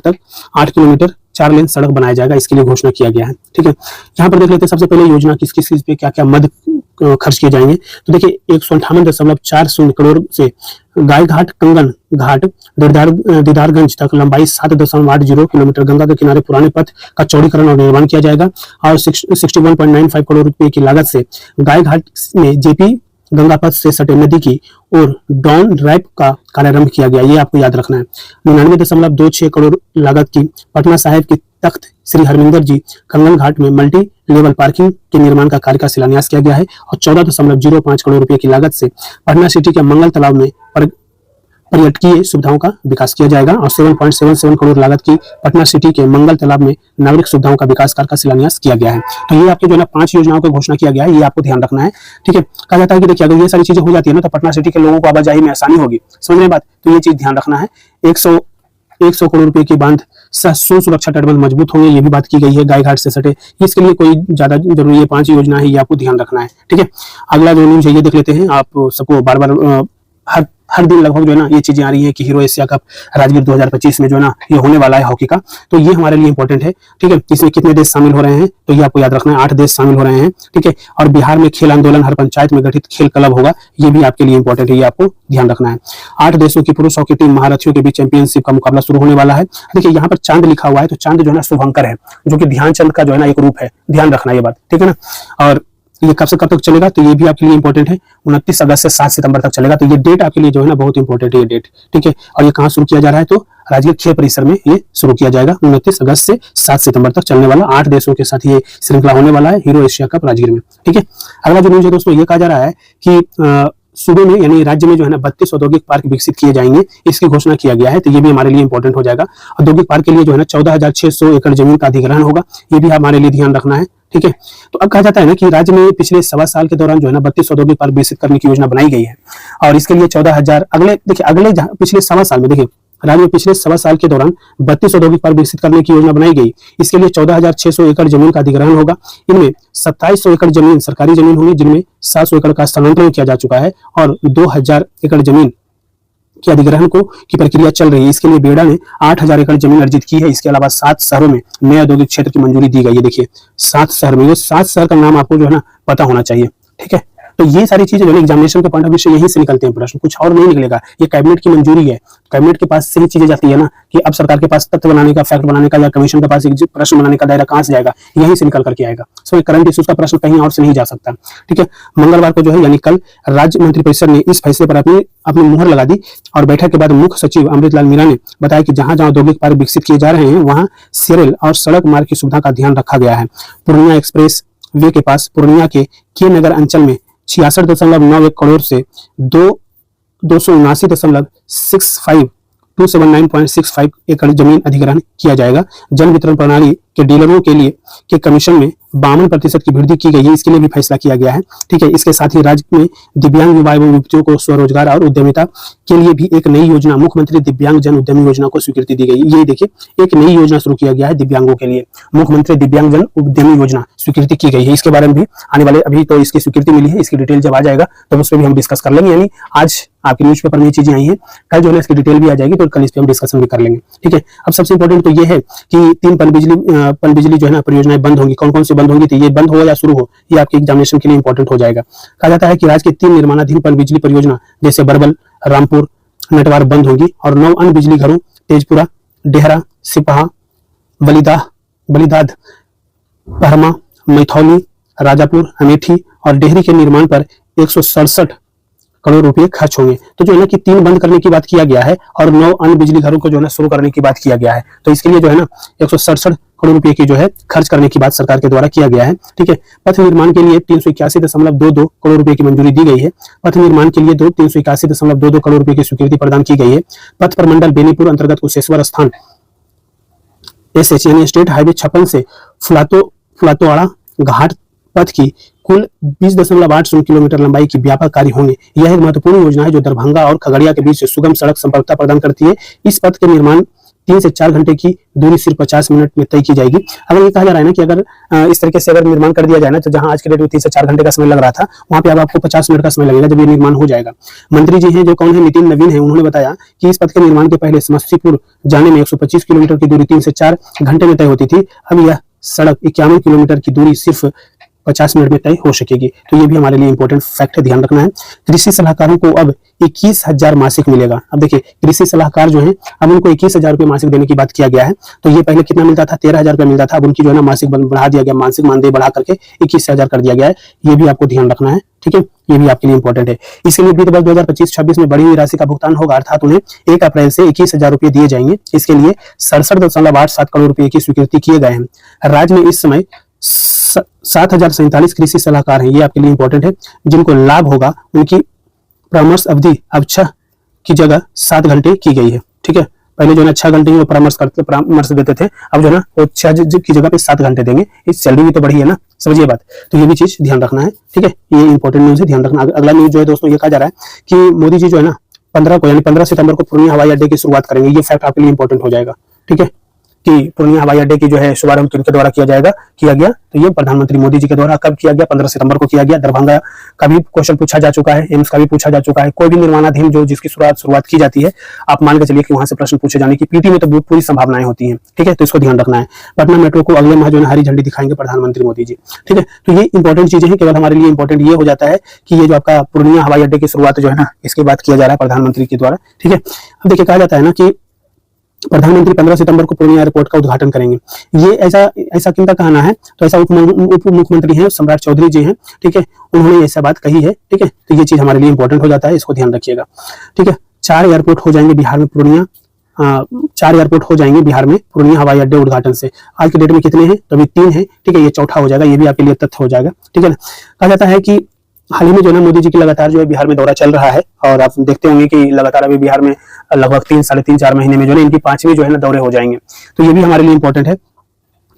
4 लेन सड़क बनाया जाएगा, इसके लिए घोषणा किया गया है। ठीक है, यहाँ पर देख लेते हैं सबसे पहले योजना किस किस चीज पे क्या क्या मद खर्च किए जाएंगे। तो देखिए 158.40 करोड़ से गायघाट कंगन घाट दीदारगंज तक लंबाई 7.80 किलोमीटर गंगा के किनारे पुराने पथ का चौड़ीकरण और निर्माण किया जाएगा। और 61.95 करोड़ रुपए की लागत से गायघाट में जेपी गंगा पथ से सटे नदी की और डॉन ड्राइव का कार्यारंभ किया गया, ये आपको याद रखना है। 99.26 करोड़ लागत की पटना साहिब की तख्त श्री हरमिंदर जी कंगन घाट में मल्टी लेवल पार्किंग के निर्माण का कार्य का शिलान्यास किया गया है। और 14.05 करोड़ रुपए की लागत से पटना सिटी के मंगल तालाब में पर्यटकीय सुविधाओं का विकास किया जाएगा। और 7.77 करोड़ लागत की पटना सिटी के मंगल तालाब में नागरिक सुविधाओं का विकास कार्य का शिलान्यास किया गया है। तो ये आपके जो है ना 5 योजनाओं की घोषणा किया गया है, ये आपको ध्यान रखना है। ठीक है, कहा जाता है कि देखिए अगर ये सारी चीजें हो जाती है ना तो पटना सिटी के लोगों को आवाजाही में आसानी होगी, समझ रहे बात, तो ये चीज ध्यान रखना है। 100 करोड़ रुपए के बांध सुरक्षा तटबंध मजबूत होंगे, ये भी बात की गई है। गायघाट से सटे, इसके लिए कोई ज्यादा जरूरी है 5 योजना है, ये आपको ध्यान रखना है। ठीक है, अगला जो न्यूज है ये देख लेते हैं। आप सबको बार बार हर दिन लगभग जो है ना ये चीजें आ रही हैं कि हीरो एशिया कप राजगीर 2025 में जो है ना ये होने वाला है हॉकी का, तो ये हमारे लिए इंपॉर्टेंट है। ठीक है, इसमें कितने देश शामिल हो रहे हैं तो ये आपको याद रखना है, 8 देश शामिल हो रहे हैं। ठीक है, और बिहार में खेल आंदोलन हर पंचायत में गठित खेल क्लब होगा, ये भी आपके लिए इंपॉर्टेंट है, ये आपको ध्यान रखना है। 8 देशों की पुरुष हॉकी टीम महारथियों के बीच चैंपियनशिप का मुकाबला शुरू होने वाला है। देखिए यहाँ पर चांद लिखा हुआ है, तो चांद जो है ना शुभंकर है, जो कि ध्यानचंद का जो है ना एक रूप है, ध्यान रखना ये बात। ठीक है ना, और ये कब से कब तक चलेगा तो ये भी आपके लिए इंपॉर्टेंट है। 29 अगस्त से 7 सितंबर तक चलेगा, तो ये डेट आपके लिए जो है ना बहुत इंपॉर्टेंट है ये डेट। ठीक है, और ये कहाँ शुरू किया जा रहा है तो राजगीर खेल परिसर में ये शुरू किया जाएगा। 29 अगस्त से 7 सितंबर तक चलने वाला 8 देशों के साथ ये श्रृंखला होने वाला है हीरो एशिया कप राजगीर में। ठीक है, अगला जो न्यूज है दोस्तों, ये कहा जा रहा है कि सूबे में यानी राज्य में जो है ना 32 औद्योगिक पार्क विकसित किए जाएंगे, इसकी घोषणा किया गया है, तो ये भी हमारे लिए इंपॉर्टेंट हो जाएगा। औद्योगिक पार्क के लिए जो है ना 14,600 एकड़ जमीन का अधिग्रहण होगा, ये भी हमारे लिए ध्यान रखना है। ठीक है, तो अब कहा जाता है ना कि राज्य में पिछले 1.25 साल के दौरान जो है ना 32 औद्योगिक पार्क विकसित करने की योजना बनाई गई है, और इसके लिए 14,000 अगले पिछले 1.25 साल में, देखिए राज्य में पिछले 1.25 साल के दौरान 32 औद्योगिक पार्क विकसित करने की योजना बनाई गई। इसके लिए 14,600 एकड़ जमीन का अधिग्रहण होगा। इनमें 2700 एकड़ जमीन सरकारी जमीन होगी, जिनमें 700 एकड़ का स्थानांतरण किया जा चुका है, और 2000 एकड़ जमीन के अधिग्रहण की प्रक्रिया चल रही है। इसके लिए बेड़ा ने 8000 एकड़ जमीन अर्जित की है। इसके अलावा 7 शहरों में नए औद्योगिक क्षेत्र की मंजूरी दी गई है। देखिए 7 शहर में, वो 7 शहर का नाम आपको जो है ना पता होना चाहिए। ठीक है, तो ये सारी चीजें जो है एग्जामिनेशन के पॉइंट ऑफ व्यू से यहीं से निकलते हैं प्रश्न, कुछ और नहीं निकलेगा। ये कैबिनेट की मंजूरी है, कैबिनेट के पास से ही चीजें जाती है ना, कि अब सरकार के पास तथ्य बनाने का, फैक्ट बनाने का, या कमीशन के पास एक प्रश्न बनाने का दायरा कहां से जाएगा, यहीं से निकल करके आएगा। सो करंट इश्यूज का प्रश्न कहीं और से नहीं जा सकता। ठीक है, मंगलवार को जो है यानी कल राज्य मंत्रिपरिषद ने इस फैसले पर अपनी मुहर लगा दी, और बैठक के बाद मुख्य सचिव अमृतलाल मीणा ने बताया कि जहां जहां औद्योगिक पार्क विकसित किए जा रहे हैं वहां सेरेल और सड़क मार्ग की सुविधा का ध्यान रखा गया है। पूर्णिया एक्सप्रेस वे के पास पूर्णिया के नगर अंचल में 66.91 करोड़ से 279.65 एकड़ जमीन अधिग्रहण किया जाएगा। जन वितरण प्रणाली के डीलरों के लिए के कमीशन में 52% की वृद्धि की गई है, इसके लिए भी फैसला किया गया है। ठीक है, इसके साथ ही राज्य में दिव्यांग युवा एवं युवतियों को स्वरोजगार और उद्यमिता के लिए भी एक नई योजना मुख्यमंत्री दिव्यांग जन उद्यमी योजना को स्वीकृति दी गई। ये देखिए एक नई योजना शुरू किया गया है दिव्यांगों के लिए, मुख्यमंत्री दिव्यांग जन उद्यमी योजना स्वीकृति की गई है। इसके बारे में भी आने वाले, अभी तो इसकी स्वीकृति मिली है, इसकी डिटेल जब आ जाएगा तो उस पर भी हम डिस्कस कर लेंगे। यानी आज आपके न्यूज़पेपर में ये चीजें आई हैं, कल जो है इसकी डिटेल भी आ जाएगी, तो कल इस पर हम डिस्कशन भी कर लेंगे। ठीक है, अब सबसे इंपॉर्टेंट तो ये है कि 3 पनबिजली जो है ना परियोजनाएं बंद होंगी। कौन कौन सी बंद होंगी, तो ये बंद हो या शुरू हो, ये आपके एग्जामिनेशन के लिए इंपॉर्टेंट हो जाएगा। कहा जाता है कि राज्य की 3 निर्माणाधीन पनबिजली परियोजना जैसे बरबल, रामपुर, नटवार बंद होगी, और 9 अन्य बिजली घरों तेजपुरा, डेहरा, सिपाहा, बलिदाद, परमा, मैथौली, राजापुर, अमेठी और डेहरी के निर्माण पर 167 करोड़ रुपए खर्च होंगे। तो जो है ना कि 3 बंद करने की बात किया गया है और 9 अन्य बिजली घरों को जो है ना शुरू करने की बात किया गया है। तो इसके लिए जो है ना 167 करोड़ रुपए की जो है खर्च करने की बात सरकार के द्वारा किया गया है। ठीक है, पथ निर्माण के लिए 381.22 करोड़ रुपए की मंजूरी दी गई है। पथ निर्माण के लिए 381.22 करोड़ रुपए की स्वीकृति प्रदान की गई है। पथ प्रमंडल बेनीपुर अंतर्गत कुशेश्वर स्थान एसएच यानी स्टेट हाईवे 56 से फुलातोवाड़ा घाट पथ की कुल 20.80 किलोमीटर लंबाई की व्यापक कार्य होंगे। यह एक महत्वपूर्ण योजना है जो दरभंगा और खगड़िया के बीच सुगम सड़क संपर्कता प्रदान करती है। इस पथ के निर्माण 3 से 4 घंटे की दूरी सिर्फ 50 मिनट में तय की जाएगी। अगर ये कहा जा रहा है ना कि अगर इस तरीके से अगर निर्माण कर दिया जाए ना, तो जहां आज के डेट में 3 से 4 घंटे का समय लग रहा था, वहां पे अब आपको 50 मिनट का समय लगेगा जब ये निर्माण हो जाएगा। मंत्री जी हैं जो कौन है, नितिन नवीन है, उन्होंने बताया कि इस पथ के निर्माण के पहले समस्तीपुर जाने में 125 किलोमीटर की दूरी 3 से 4 घंटे में तय होती थी। अब यह सड़क 51 किलोमीटर की दूरी सिर्फ 50 मिनट में तय हो सकेगी। तो ये भी हमारे लिए इंपॉर्टेंट फैक्ट है, ध्यान रखना है। कृषि सलाहकारों को अब 21,000 मासिक मिलेगा। अब देखिए कृषि सलाहकार जो है अब उनको 21,000 रुपये मासिक देने की बात किया गया है। तो ये पहले कितना मिलता था, 13,000 रुपये मिलता था। अब उनकी जो है ना मासिक बढ़ा दिया गया, मासिक मानदेय बढ़ा करके 21,000 कर दिया गया है। ये भी आपको ध्यान रखना है, ठीक है, ये भी आपके लिए इंपॉर्टेंट है। इसलिए वित्त वर्ष 2025-26 में बढ़ी हुई राशि का भुगतान होगा, अर्थात उन्हें 1 अप्रैल से 21,000 रुपये दिए जाएंगे। इसके लिए 67.87 करोड़ रुपए की स्वीकृति किए गए हैं। राज्य में इस समय 7,047 कृषि सलाहकार हैं। ये आपके लिए इंपॉर्टेंट है। जिनको लाभ होगा उनकी परामर्श अवधि अब 6 की जगह 7 घंटे की गई है। ठीक है, पहले जो है 6 घंटे ही वो परामर्श देते थे, अब जो है ना वो 6 की जगह पे 7 घंटे देंगे। इस सैलरी भी तो बढ़ी है ना, समझिए बात। तो ये भी चीज ध्यान रखना है, ठीक है, ये इंपॉर्टेंट न्यूज है, ध्यान रखना। अगला न्यूज जो है दोस्तों ये कहा जा रहा है कि मोदी जी जो है ना 15 को यानी 15 सितंबर को पूर्णिया हवाई अड्डे की शुरुआत करेंगे। ये फैक्ट आपके लिए इंपॉर्टेंट हो जाएगा, ठीक है, कि पूर्णिया हवाई अड्डे की जो है शुभारंभ किनके द्वारा किया गया। तो ये प्रधानमंत्री मोदी जी के द्वारा कब किया गया, 15 सितंबर को किया गया। दरभंगा का भी क्वेश्चन पूछा जा चुका है, एम्स का भी पूछा जा चुका है। कोई भी निर्माणाधीन जो जिसकी शुरुआत की जाती है, आप मान के चलिए कि वहां से प्रश्न पूछे जाने की पीटी में तो पूरी संभावनाएं होती हैं, ठीक है, तो इसको ध्यान रखना है। पटना मेट्रो को अगले माह जो है हरी झंडी दिखाएंगे प्रधानमंत्री मोदी जी, ठीक है। तो ये इंपॉर्टेंट चीजें हैं। केवल हमारे लिए इंपॉर्टेंट ये हो जाता है कि ये जो आपका पूर्णिया हवाई अड्डे की शुरुआत जो है ना, इसकी बात किया जा रहा है प्रधानमंत्री के द्वारा, ठीक है। अब देखिए कहा जाता है ना कि प्रधानमंत्री 15 सितंबर को पूर्णिया एयरपोर्ट का उद्घाटन करेंगे। ये ऐसा किनका कहना है, तो ऐसा उप मुख्यमंत्री हैं सम्राट चौधरी जी हैं, ठीक है, उन्होंने ऐसा बात कही है, ठीक है। तो ये चीज हमारे लिए इंपॉर्टेंट हो जाता है, इसको ध्यान रखिएगा, ठीक है। 4 एयरपोर्ट हो जाएंगे बिहार में पूर्णिया 4 एयरपोर्ट हो जाएंगे बिहार में पूर्णिया हवाई अड्डे उद्घाटन से। आज के डेट में कितने हैं, तो अभी 3 हैं, ठीक है, ये चौथा हो जाएगा। ये भी आपके लिए तथ्य हो जाएगा, ठीक है ना। कहा जाता है कि हाल ही में जो है ना मोदी जी की लगातार जो है बिहार में दौरा चल रहा है, और आप देखते होंगे कि लगातार अभी बिहार में लगभग 3, साढ़े 3, 4 महीने में जो है इनकी 5वीं जो है ना दौरे हो जाएंगे। तो ये भी हमारे लिए इंपॉर्टेंट है,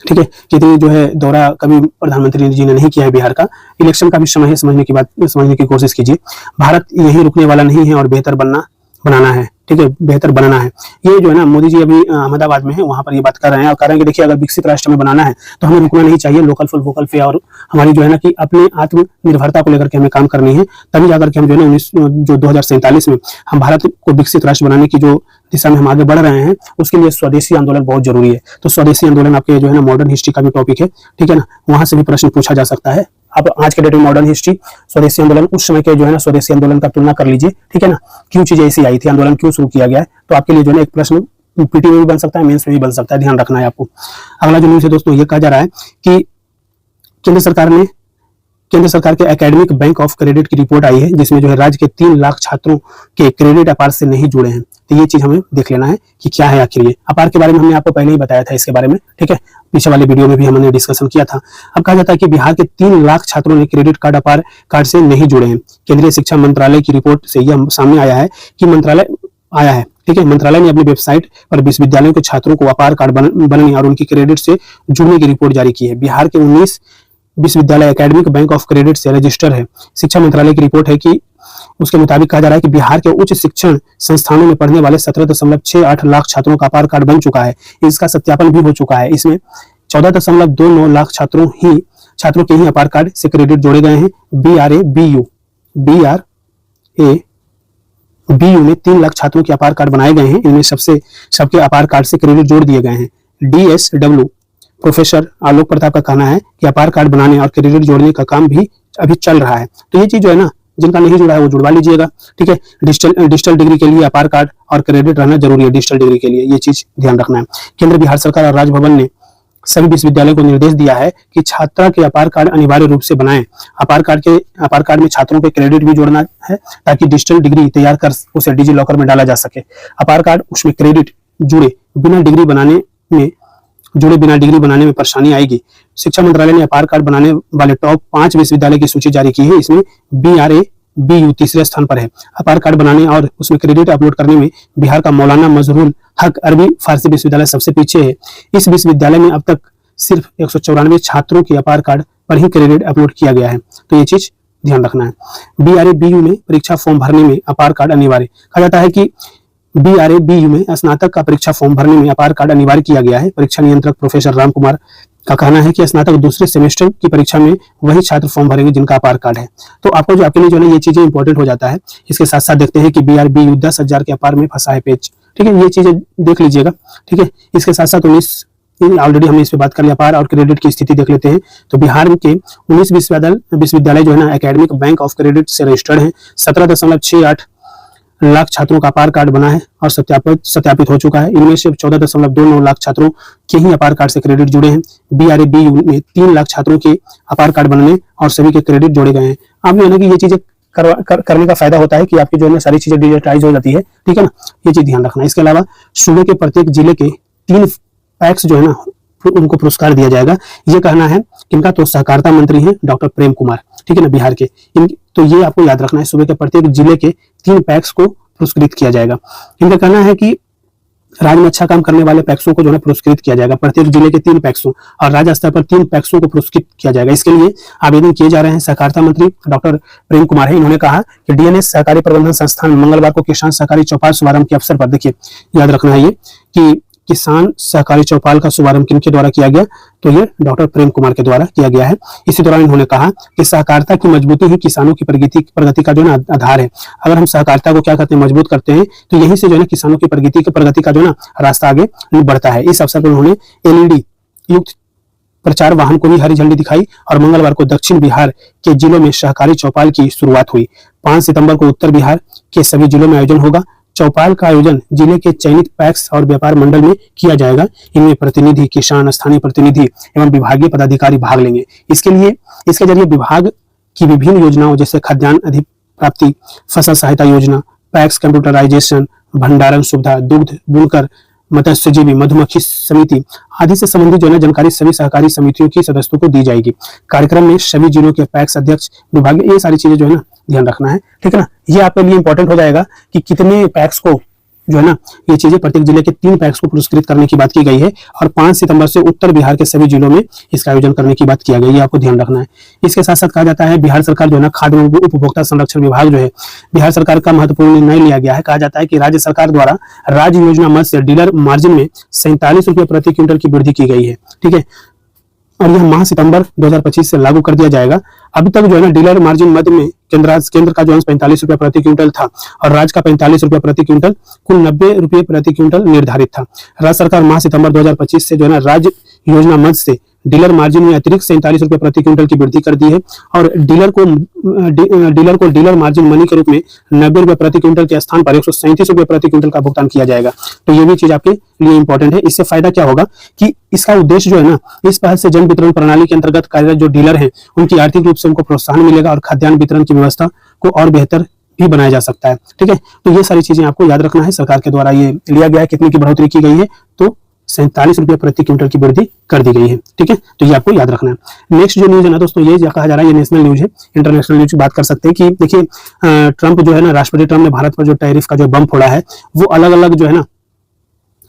ठीक है, कि जो है दौरा कभी प्रधानमंत्री जी ने नहीं किया है बिहार का। इलेक्शन का भी समय है, समझने की कोशिश कीजिए। भारत यही रुकने वाला नहीं है और बेहतर बनाना है, ठीक है, बेहतर बनाना है। ये जो है ना मोदी जी अभी अहमदाबाद में है, वहां पर ये बात कर रहे हैं और कह रहे हैं कि देखिए अगर विकसित राष्ट्र में बनाना है तो हमें रुकना नहीं चाहिए, लोकल फॉर वोकल पे, और हमारी जो है ना कि अपने आत्मनिर्भरता को लेकर के हमें काम करनी है, तभी जाकर के हम जो है ना 2047 में हम भारत को विकसित राष्ट्र बनाने की जो दिशा में हम आगे बढ़ रहे हैं, उसके लिए स्वदेशी आंदोलन बहुत जरूरी है। तो स्वदेशी आंदोलन आपके जो है ना मॉडर्न हिस्ट्री का भी टॉपिक है, ठीक है ना, वहां से भी प्रश्न पूछा जा सकता है। आप आज के डेट में मॉडर्न हिस्ट्री स्वदेशी आंदोलन उस समय के जो है ना स्वदेशी आंदोलन का तुलना कर लीजिए, ठीक है ना, क्यों चीजें ऐसी आई थी, आंदोलन क्यों शुरू किया गया है। तो आपके लिए जो है ना एक प्रश्न पीटी में भी बन सकता है, मेंस में भी बन सकता है, ध्यान रखना है आपको। अगला जो न्यूज है दोस्तों ये कहा जा रहा है कि केंद्र सरकार के एकेडमिक बैंक ऑफ क्रेडिट की रिपोर्ट आई है, जिसमें जो है राज्य के 3 लाख छात्रों के क्रेडिट अपार से नहीं जुड़े हैं। तो ये चीज हमें देख लेना है कि क्या है आखिर ये अपार के बारे में। हमने आपको पहले ही बताया था इसके बारे में, ठीक है, पीछे वाले वीडियो में भी हमने डिस्कशन किया था। अब कहा जाता है कि बिहार के 3 लाख छात्रों ने क्रेडिट कार्ड अपार कार्ड से नहीं जुड़े हैं। केंद्रीय शिक्षा मंत्रालय की रिपोर्ट से यह सामने आया है कि ठीक है, मंत्रालय ने अपनी वेबसाइट पर विश्वविद्यालयों के छात्रों को अपार कार्ड बनने और उनकी क्रेडिट से जुड़ने की रिपोर्ट जारी की है। बिहार के 19 विश्वविद्यालय एकेडमिक बैंक ऑफ क्रेडिट से रजिस्टर है। शिक्षा मंत्रालय की रिपोर्ट है कि उसके मुताबिक कहा जा रहा है कि बिहार के उच्च शिक्षण संस्थानों में पढ़ने वाले 17.68 लाख छात्रों का अपार कार्ड बन चुका है। इसका सत्यापन भी हो चुका है। इसमें 14.29 लाख छात्रों के ही अपार कार्ड से क्रेडिट जोड़े गए हैं। BRA में 3 लाख छात्रों के अपार कार्ड बनाए गए हैं। इनमें सबके अपार कार्ड से क्रेडिट जोड़ दिए गए हैं। DSW प्रोफेसर आलोक प्रताप का कहना है कि अपार कार्ड बनाने और क्रेडिट जोड़ने का काम भी अभी चल रहा है। तो ये चीज जो है ना, जिनका नहीं जुड़ा है वो जुड़वा लीजिएगा, ठीक है। डिजिटल डिग्री के लिए अपार कार्ड और क्रेडिट रहना जरूरी है डिजिटल डिग्री के लिए, ये चीज ध्यान रखना है। केंद्र, बिहार सरकार और राजभवन ने सभी विश्वविद्यालयों को निर्देश दिया है कि छात्रा के अपार कार्ड अनिवार्य रूप से बनाएं। अपार कार्ड में छात्रों के क्रेडिट भी जोड़ना है ताकि डिजिटल डिग्री तैयार कर उसे डिजी लॉकर में डाला जा सके। अपार कार्ड उसमें क्रेडिट बिना डिग्री बनाने में परेशानी आएगी। शिक्षा मंत्रालय ने अपार कार्ड बनाने वाले टॉप 5 विश्वविद्यालय की सूची जारी की है। इसमें BRABU तीसरे स्थान पर है। अपार कार्ड बनाने और उसमें क्रेडिट अपलोड करने में बिहार का मौलाना मजहरूल हक अरबी फारसी विश्वविद्यालय सबसे पीछे है। इस विश्वविद्यालय में अब तक सिर्फ 194 छात्रों की अपार कार्ड पर ही क्रेडिट अपलोड किया गया है, तो ये चीज ध्यान रखना है। BRABU में परीक्षा फॉर्म भरने में अपार कार्ड अनिवार्य। कहा जाता है कि BRABU में स्नातक का परीक्षा फॉर्म भरने में अपार कार्ड अनिवार्य किया गया है। परीक्षा नियंत्रक प्रोफेसर राम कुमार का कहना है कि स्नातक दूसरे सेमेस्टर की परीक्षा में वही छात्र फॉर्म भरेंगे जिनका अपार कार्ड है। तो आपको जो आपके लिए जो है ये चीजें इंपॉर्टेंट हो जाता है। इसके साथ साथ देखते हैं कि BRABU 10,000 के अपार में फंसा है पेज, ठीक है, ये चीजें देख लीजिएगा, ठीक है। इसके साथ साथ 19 ऑलरेडी हमने इस पे बात कर लिया। अपार और क्रेडिट की स्थिति देख लेते हैं। तो बिहार के 19 विश्वविद्यालय जो है ना एकेडमिक बैंक ऑफ क्रेडिट से रजिस्टर्ड है। 17.68 लाख छात्रों का अपार कार्ड बना है और सत्यापित हो चुका है। इनमें से 14.29 लाख छात्रों के ही अपार कार्ड से क्रेडिट जुड़े हैं। BRABU में 3 लाख छात्रों के अपार कार्ड बनने और सभी के क्रेडिट जोड़े गए हैं। अब जो है ना कि ये चीजें करने का फायदा होता है कि आपकी जो है ना सारी चीजें डिजिटाइज हो जाती है, ठीक है ना, ये चीज ध्यान रखना है। इसके अलावा सूबे के प्रत्येक जिले के 3 पैक्स जो है ना उनको पुरस्कार दिया जाएगा। ये कहना है इनका तो सहकारिता मंत्री हैं डॉक्टर प्रेम कुमार, ठीक है ना, बिहार के। तो ये आपको याद रखना है, सूबे के प्रत्येक जिले के 3 पैक्स को पुरस्कृत किया जाएगा। इनका कहना है कि राज्य में अच्छा काम करने वाले पैक्सों को जो है पुरस्कृत किया जाएगा। प्रत्येक जिले के 3 पैक्सों और राज्य स्तर पर 3 पैक्सों को पुरस्कृत किया जाएगा। इसके लिए आवेदन किए जा रहे हैं। सहकारिता मंत्री डॉक्टर प्रेम कुमार है। इन्होंने कहा कि DNS सहकारी प्रबंधन संस्थान मंगलवार को किसान सहकारी चौपाल शुभारंभ के अवसर पर, देखिए याद रखना है ये कि किसान सहकारी चौपाल का शुभारंभ किनके द्वारा किया गया, तो ये डॉक्टर प्रेम कुमार के द्वारा किया गया है। इसी दौरान इन्होंने कहा कि सहकारिता की मजबूती ही किसानों की प्रगति का जो है ना आधार है। अगर हम सहकारिता को क्या करते हैं, मजबूत करते हैं, तो यहीं से जो है ना किसानों की प्रगति का जो है ना रास्ता आगे बढ़ता है। इस अवसर पर उन्होंने LED युक्त प्रचार वाहन को भी हरी झंडी दिखाई और मंगलवार को दक्षिण बिहार के जिलों में सहकारी चौपाल की शुरुआत हुई। 5 सितंबर को उत्तर बिहार के सभी जिलों में आयोजन होगा। चौपाल का आयोजन जिले के चयनित पैक्स और व्यापार मंडल में किया जाएगा। इनमें प्रतिनिधि, किसान, स्थानीय प्रतिनिधि एवं विभागीय पदाधिकारी भाग लेंगे। इसके जरिए विभाग की विभिन्न योजनाओं जैसे खाद्यान्न अधिप्राप्ति, फसल सहायता योजना, पैक्स कंप्यूटराइजेशन, भंडारण सुविधा, दुग्ध, बुनकर, मत्स्यजीवी, मधुमक्खी समिति आदि से संबंधित जो है जानकारी सभी सहकारी समितियों की सदस्यों को दी जाएगी। कार्यक्रम में सभी जिलों के पैक्स अध्यक्ष, विभाग, ये सारी चीजें जो है ना ध्यान रखना है, ठीक है ना। ये आपके लिए इंपॉर्टेंट हो जाएगा कि कितने पैक्स को जो है ना ये चीजें प्रत्येक जिले के 3 पैक्स को पुरस्कृत करने की बात की गई है और 5 सितंबर से उत्तर बिहार के सभी जिलों में इसका आयोजन करने की बात किया गई है। आपको ध्यान रखना है। इसके साथ साथ कहा जाता है बिहार सरकार जो है ना खाद्य एवं उपभोक्ता संरक्षण विभाग जो है बिहार सरकार का महत्वपूर्ण निर्णय लिया गया है। कहा जाता है कि राज्य सरकार द्वारा राज्य योजना मद से डीलर मार्जिन में 47 रुपये प्रति क्विंटल की वृद्धि की गई है, ठीक है, और यह माह सितंबर 2025 से लागू कर दिया जाएगा। अभी तक जो है ना डीलर मार्जिन मद में केंद्र का जो है 45 रुपये प्रति क्विंटल था और राज्य का 45 रुपये प्रति क्विंटल, कुल 90 रुपये प्रति क्विंटल निर्धारित था। राज्य सरकार माह सितंबर 2025 से जो है ना राज्य योजना मद से डीलर मार्जिन में अतिरिक्त 47 रुपये प्रति क्विंटल की वृद्धि कर दी है और डीलर को डीलर मार्जिन मनी के रूप में 90 रुपये प्रति क्विंटल के स्थान पर 137 रुपये प्रति क्विंटल का भुगतान किया जाएगा। तो ये भी चीज आपके लिए इंपॉर्टेंट है। इससे फायदा क्या होगा कि इसका उद्देश्य जो है ना इस पहल से जन वितरण प्रणाली के अंतर्गत कार्यरत जो डीलर हैं उनकी आर्थिक रूप से उनको प्रोत्साहन मिलेगा और खाद्यान्न वितरण की व्यवस्था को और बेहतर भी बनाया जा सकता है, ठीक है। तो ये सारी चीजें आपको याद रखना है। सरकार के द्वारा ये लिया गया है, कितनी की बढ़ोतरी की गई है, तो 47 रुपये प्रति क्विंटल की वृद्धि कर दी गई है, ठीक है। तो ये आपको याद रखना है। नेक्स्ट जो न्यूज है ना दोस्तों, ये कहा जा रहा है ये नेशनल न्यूज है, इंटरनेशनल न्यूज की बात कर सकते हैं कि देखिए ट्रंप जो है ना, राष्ट्रपति ट्रंप ने भारत पर जो टैरिफ का जो बम फोड़ा है वो अलग अलग जो है ना,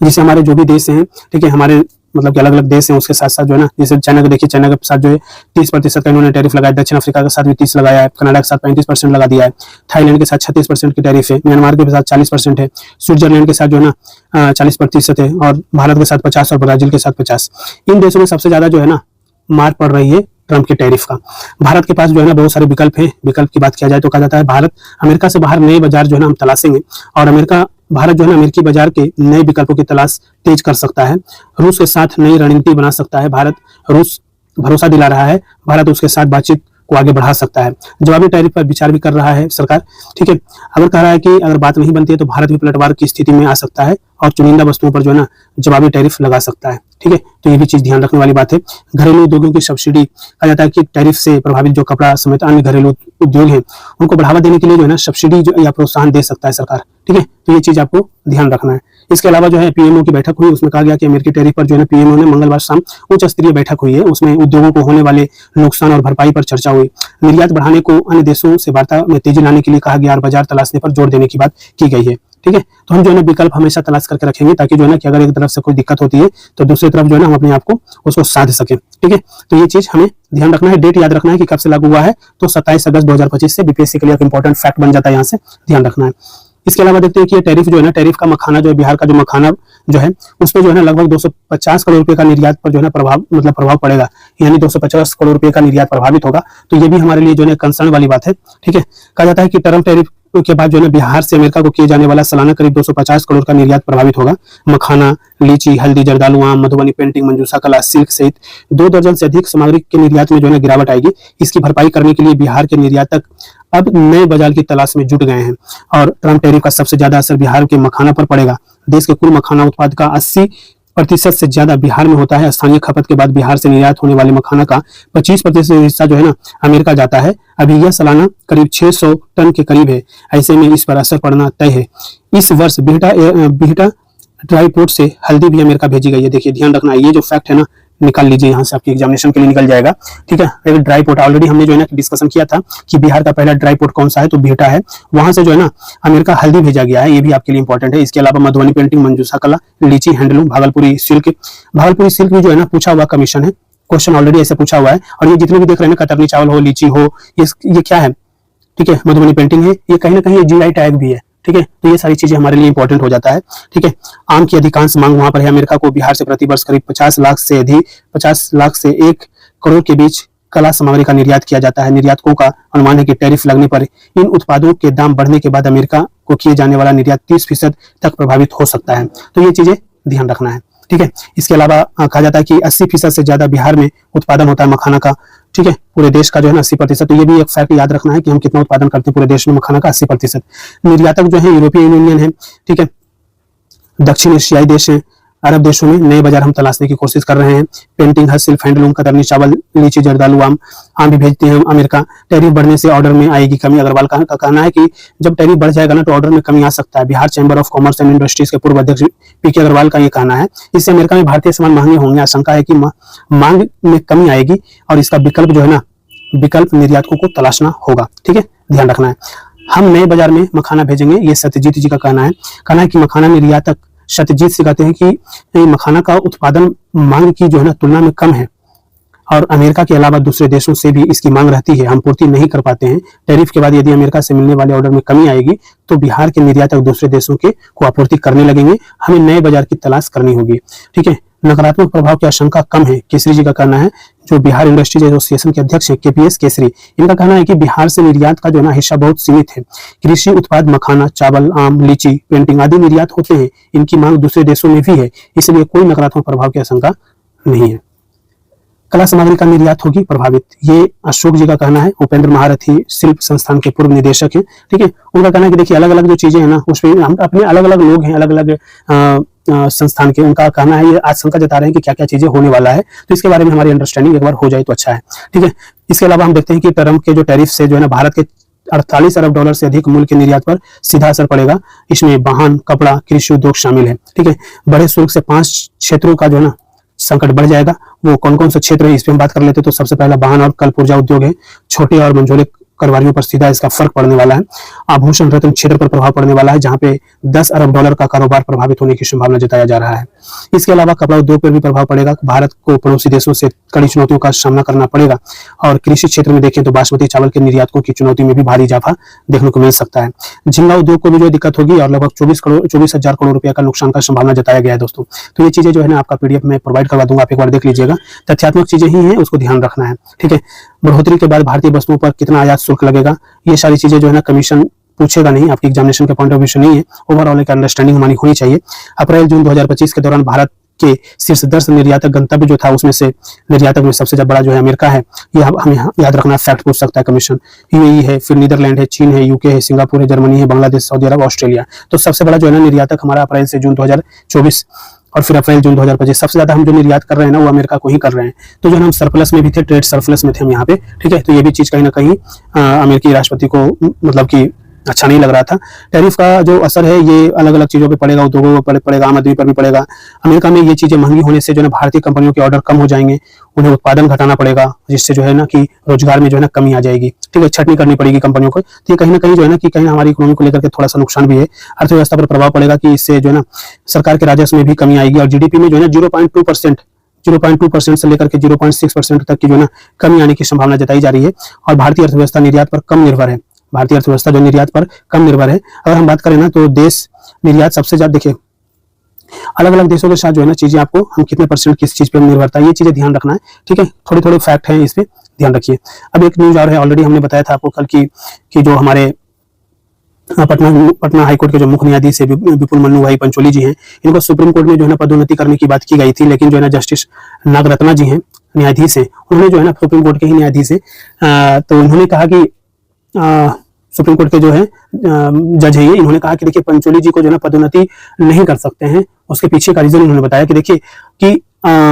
जिसे हमारे जो भी देश हैं, ठीक है, हमारे मतलब कि अलग अलग देश हैं, उसके साथ साथ जो है ना, जैसे चाइना को देखिए, चाइना के साथ जो है 30% का इन्होंने टैरिफ लगाया, दक्षिण अफ्रीका के साथ भी 30 लगाया है, कनाडा के साथ 35% लगा दिया है, थाईलैंड के साथ 36% की टैरिफ है, म्यांमार के साथ 40% है, स्विट्जरलैंड के साथ जो है ना 40% है और भारत के साथ 50 और ब्राजील के साथ 50। इन देशों में सबसे ज्यादा जो है ना मार पड़ रही है ट्रंप के टैरिफ का। भारत के पास जो है ना बहुत सारे विकल्प हैं। विकल्प की बात किया जाए तो कहा जाता है भारत अमेरिका से बाहर नए बाजार जो है ना हम तलाशेंगे और भारत जो है ना अमेरिकी बाजार के नए विकल्पों की तलाश तेज कर सकता है। रूस के साथ नई रणनीति बना सकता है भारत। रूस भरोसा दिला रहा है, भारत उसके साथ बातचीत को आगे बढ़ा सकता है। जवाबी टैरिफ पर विचार भी कर रहा है सरकार, ठीक है। अगर कह रहा है कि अगर बात नहीं बनती है तो भारत भी पलटवार की स्थिति में आ सकता है और चुनिंदा वस्तुओं पर जो है ना जवाबी टैरिफ लगा सकता है। ठीक है, तो ये भी चीज ध्यान रखने वाली बात है। घरेलू उद्योगों की सब्सिडी, कहा जाता है कि टैरिफ से प्रभावित जो कपड़ा समेत अन्य घरेलू उद्योग हैं उनको बढ़ावा देने के लिए जो है ना सब्सिडी जो या प्रोत्साहन दे सकता है सरकार। ठीक है, तो ये चीज आपको ध्यान रखना है। इसके अलावा जो है पीएमओ की बैठक हुई, उसमें कहा गया कि अमेरिकी टैरिफ पर जो है पीएमओ ने मंगलवार शाम उच्च स्तरीय बैठक हुई है, उसमें उद्योगों को होने वाले नुकसान और भरपाई पर चर्चा हुई। निर्यात बढ़ाने को अन्य देशों से वार्ता में तेजी लाने के लिए कहा गया और बाजार तलाशने पर जोर देने की बात की गई है। ठीक है, तो हम जो है ना विकल्प हमेशा तलाश करके रखेंगे ताकि जो है ना कि अगर एक तरफ से कोई दिक्कत होती है तो दूसरी तरफ जो है ना हम अपने आप को उसको साध सके। ठीक है, तो ये चीज हमें ध्यान रखना है। डेट याद रखना है कि कब से लागू हुआ है, तो 27 अगस्त 2025 से बीपीएससी के लिए एक इंपॉर्टेंट फैक्ट बन जाता है, यहाँ से ध्यान रखना है। इसके अलावा देखते हैं कि ये टैरिफ जो है ना, टैरिफ का मखाना जो है, बिहार का जो मखाना जो है उस पर जो है ना लगभग 250 करोड़ रुपए का निर्यात पर जो है ना प्रभाव पड़ेगा, यानी 250 करोड़ रुपए का निर्यात प्रभावित होगा। तो ये भी हमारे लिए जो है कंसर्न वाली बात है। ठीक है, कहा जाता है कि टर्म टैरिफ के बाद जो है बिहार से अमेरिका को किए जाने वाला सालाना करीब 250 करोड़ का निर्यात प्रभावित होगा। मखाना, लीची, हल्दी, जर्दालू, आम, मधुबनी पेंटिंग, मंजूषा कला, सिल्क सहित 2 दर्जन से अधिक सामग्री के निर्यात में जो है गिरावट आएगी। इसकी भरपाई करने के लिए बिहार के निर्यातक अब नए बाजार की तलाश में जुट गए हैं और ट्रम्प टैरिफ का सबसे ज्यादा असर बिहार के मखाना पर पड़ेगा। देश के कुल मखाना उत्पाद का 80% से ज्यादा बिहार में होता है। स्थानीय खपत के बाद बिहार से निर्यात होने वाले मखाना का 25% हिस्सा जो है ना अमेरिका जाता है। अभी यह सालाना करीब 600 टन के करीब है। ऐसे में इस पर असर पड़ना तय है। इस वर्ष बिहटा ड्राई पोर्ट से हल्दी भी अमेरिका भेजी गई है। देखिए ध्यान रखना है, ये जो फैक्ट है ना निकाल लीजिए, यहाँ से आपकी एग्जामिनेशन के लिए निकल जाएगा। ठीक है, एक ड्राई पोर्ट ऑलरेडी हमने जो है ना डिस्कशन किया था कि बिहार का पहला ड्राई पोर्ट कौन सा है, तो बिहटा है। वहां से जो है ना अमेरिका हल्दी भेजा गया है, ये भी आपके लिए इंपॉर्टेंट है। इसके अलावा मधुबनी पेंटिंग, मंजूषा कला, लीची, हैंडलूम, भागलपुरी सिल्क भी जो है ना पूछा हुआ कमीशन है, क्वेश्चन ऑलरेडी ऐसे पूछा हुआ है। और ये जितने भी देख रहे हैं ना, कतरनी चावल हो, लीची हो, ये क्या है, ठीक है, मधुबनी पेंटिंग है, ये कहीं ना कहीं जीआई टैग भी है। ठीक है, तो ये सारी चीजें हमारे लिए इंपॉर्टेंट हो जाता है। ठीक है, आम की अधिकांश मांग वहां पर है। अमेरिका को बिहार से प्रति वर्ष करीब 50 लाख से 1 करोड़ के बीच कला सामग्री का निर्यात किया जाता है। निर्यातकों का अनुमान है कि टैरिफ लगने पर इन उत्पादों के दाम बढ़ने के बाद अमेरिका को किए जाने वाला निर्यात 30% तक प्रभावित हो सकता है। तो ये चीजें ध्यान रखना है। ठीक है, इसके अलावा कहा जाता है कि 80% से ज्यादा बिहार में उत्पादन होता है मखाना का। ठीक है, पूरे देश का जो है ना 80%। तो ये भी एक फैक्ट याद रखना है कि हम कितना उत्पादन करते हैं पूरे देश में मखाना का, 80%। निर्यातक जो है यूरोपीय यूनियन है। ठीक है, दक्षिण एशियाई देश है, अरब देशों में नए बाजार हम तलाशने की कोशिश कर रहे हैं। पेंटिंग, हस्तशिल्प, हैंडलूम, कतरनी चावल, लीची, जर्दालू, आम भी भेजते हैं अमेरिका। टैरिफ बढ़ने से ऑर्डर में आएगी कमी। अग्रवाल का कहना है कि जब टैरिफ बढ़ जाएगा ना तो ऑर्डर में कमी आ सकता है। Bihar chamber of commerce and industries के पूर्व अध्यक्ष पीके अग्रवाल का ये कहना है। इससे अमेरिका में भारतीय सामान महंगे होंगे। आशंका है कि मांग में कमी आएगी और इसका विकल्प जो है ना, विकल्प निर्यातकों को तलाशना होगा। ठीक है, ध्यान रखना है। हम नए बाजार में मखाना भेजेंगे, ये सत्यजीत जी का कहना है कि मखाना निर्यातक सत्यजीत से कहते हैं कि मखाना का उत्पादन मांग की जो है ना तुलना में कम है और अमेरिका के अलावा दूसरे देशों से भी इसकी मांग रहती है, हम पूर्ति नहीं कर पाते हैं। टैरिफ के बाद यदि अमेरिका से मिलने वाले ऑर्डर में कमी आएगी तो बिहार के निर्यातक दूसरे देशों के को आपूर्ति करने लगेंगे। हमें नए बाजार की तलाश करनी होगी। ठीक है, नकारात्मक प्रभाव की आशंका कम है, केसरी जी का कहना है, जो बिहार इंडस्ट्रीज एसोसिएशन के अध्यक्ष है केपीएस केसरी। इनका कहना है कि बिहार से निर्यात का जो ना हिस्सा बहुत सीमित है। कृषि उत्पाद मखाना, चावल, आम, लीची, पेंटिंग आदि निर्यात होते हैं। इनकी मांग दूसरे देशों में भी है, इसलिए कोई नकारात्मक प्रभाव की आशंका नहीं है। कला सामग्री का निर्यात होगी प्रभावित, ये अशोक जी का कहना है। उपेंद्र महारथी शिल्प संस्थान के पूर्व निदेशक हैं। ठीक है, उनका कहना है कि देखिए अलग अलग जो चीजें हैं ना उसमें हम अपने अलग अलग लोग हैं, अलग अलग संस्थान के, उनका कहना है, ये आशंका जता रहे हैं कि क्या क्या चीजें होने वाला है। तो इसके बारे में हमारी अंडरस्टैंडिंग एक बार हो जाए तो अच्छा है। ठीक है, इसके अलावा हम देखते हैं कि ट्रम्प के जो टैरिफ से जो है ना भारत के 48 अरब डॉलर से अधिक मूल्य के निर्यात पर सीधा असर पड़ेगा। इसमें वाहन, कपड़ा, कृषि उद्योग शामिल है। ठीक है, बड़े शुल्क से 5 क्षेत्रों का जो है ना संकट बढ़ जाएगा। वो कौन कौन से क्षेत्र है इस पे हम बात कर लेते हैं। तो सबसे पहला वाहन और कल ऊर्जा उद्योग है। छोटे और मंझोले कारोबारियों पर सीधा इसका फर्क पड़ने वाला है। आभूषण रत्न क्षेत्र पर प्रभाव पड़ने वाला है, जहां पे 10 अरब डॉलर का कारोबार प्रभावित होने की संभावना जताया जा रहा है। इसके अलावा कपड़ा उद्योग पर भी प्रभाव पड़ेगा। भारत को पड़ोसी देशों से कड़ी चुनौतियों का सामना करना पड़ेगा। और कृषि क्षेत्र में देखें तो बासमती चावल के निर्यातकों की चुनौती में भी भारी इजाफा देखने को मिल सकता है। झींगा उद्योग को भी जो दिक्कत होगी और लगभग 24,000 करोड़ रुपए का नुकसान का संभावना जताया गया है दोस्तों। तो ये चीजें जो है ना आपका पीडीएफ में प्रोवाइड करवा दूंगा, आप एक बार देख लीजिएगा। तथ्यात्मक चीजें ही हैं, उसको ध्यान रखना है। ठीक है, बढ़ोतरी के बाद भारतीय वस्तुओं पर कितना आयात शुल्क लगेगा, ये सारी चीजें जो है ना कमीशन पूछेगा नहीं, आपकी एग्जामिनेशन के पॉइंट ऑफ व्यू से नहीं है। ओवरऑल एक अंडरस्टैंडिंग हमारी होनी चाहिए। अप्रैल-जून 2025 के दौरान भारत के शीर्ष 10 निर्यातक गंतव्य जो था उसमें से निर्यातक में सबसे बड़ा जो है अमेरिका है। यह हमें याद रखना, फैक्ट पूछ सकता है कमीशन। यूएई है, फिर नीदरलैंड है, चीन है, यूके है, सिंगापुर है, जर्मनी है, बांग्लादेश, सऊदी अरब, ऑस्ट्रेलिया। तो सबसे बड़ा जो है ना निर्यातक हमारा अप्रैल से जून 2024 और फिर अप्रैल जून 2025 सबसे ज्यादा हम जो निर्यात कर रहे हैं ना वो अमेरिका को ही कर रहे हैं। तो जो हम सरप्लस में भी थे, ट्रेड सरप्लस में थे हम यहाँ पे, ठीक है। तो ये भी चीज कहीं ना कहीं अमेरिकी राष्ट्रपति को मतलब कि अच्छा नहीं लग रहा था। टैरिफ का जो असर है ये अलग अलग चीजों पे पड़ेगा, उद्योगों पर पड़ेगा, आम आदमी पर भी पड़ेगा। अमेरिका में ये चीजें महंगी होने से जो है ना भारतीय कंपनियों के ऑर्डर कम हो जाएंगे, उन्हें उत्पादन घटाना पड़ेगा, जिससे जो है ना कि रोजगार में जो है ना कमी आ जाएगी, ठीक है, छटनी करनी पड़ेगी कंपनियों को। तो ये कहीं ना कहीं जो है ना कि कहीं हमारी इकोनॉमी को लेकर के थोड़ा सा नुकसान भी है, अर्थव्यवस्था पर प्रभाव पड़ेगा कि इससे जो है ना सरकार के राजस्व में भी कमी आएगी और जीडीपी में जो है ना 0.2% से लेकर के 0.6% तक की जो है ना कमी आने की संभावना जताई जा रही है। और भारतीय अर्थव्यवस्था निर्यात पर कम निर्भर है, भारतीय अर्थव्यवस्था जो निर्यात पर कम निर्भर है। अगर हम बात करें ना तो देश निर्यात सबसे ज्यादा, देखिए अलग अलग देशों के साथ जो है ना चीजें आपको हम कितने परसेंट किस चीज पे निर्भरता है ये चीजें ध्यान रखना है, ठीक है। थोड़े थोड़े फैक्ट हैं इस पे ध्यान रखिए। अब एक न्यूज और है, ऑलरेडी हमने बताया था आपको कल की जो हमारे पटना हाईकोर्ट के जो मुख्य न्यायाधीश है विपुल मनु भाई पंचोली जी हैं, इनको सुप्रीम कोर्ट में जो है ना पदोन्नति करने की बात की गई थी, लेकिन जो है ना जस्टिस नागरत्ना जी हैं, न्यायाधीश हैं, उन्होंने जो है ना सुप्रीम कोर्ट के ही न्यायाधीश हैं, तो उन्होंने कहा कि सुप्रीम कोर्ट के जो है जज है ये, इन्होंने कहा कि देखिए पंचोली जी को जो है ना पदोन्नति नहीं कर सकते हैं। उसके पीछे का रीजन उन्होंने बताया कि देखिए कि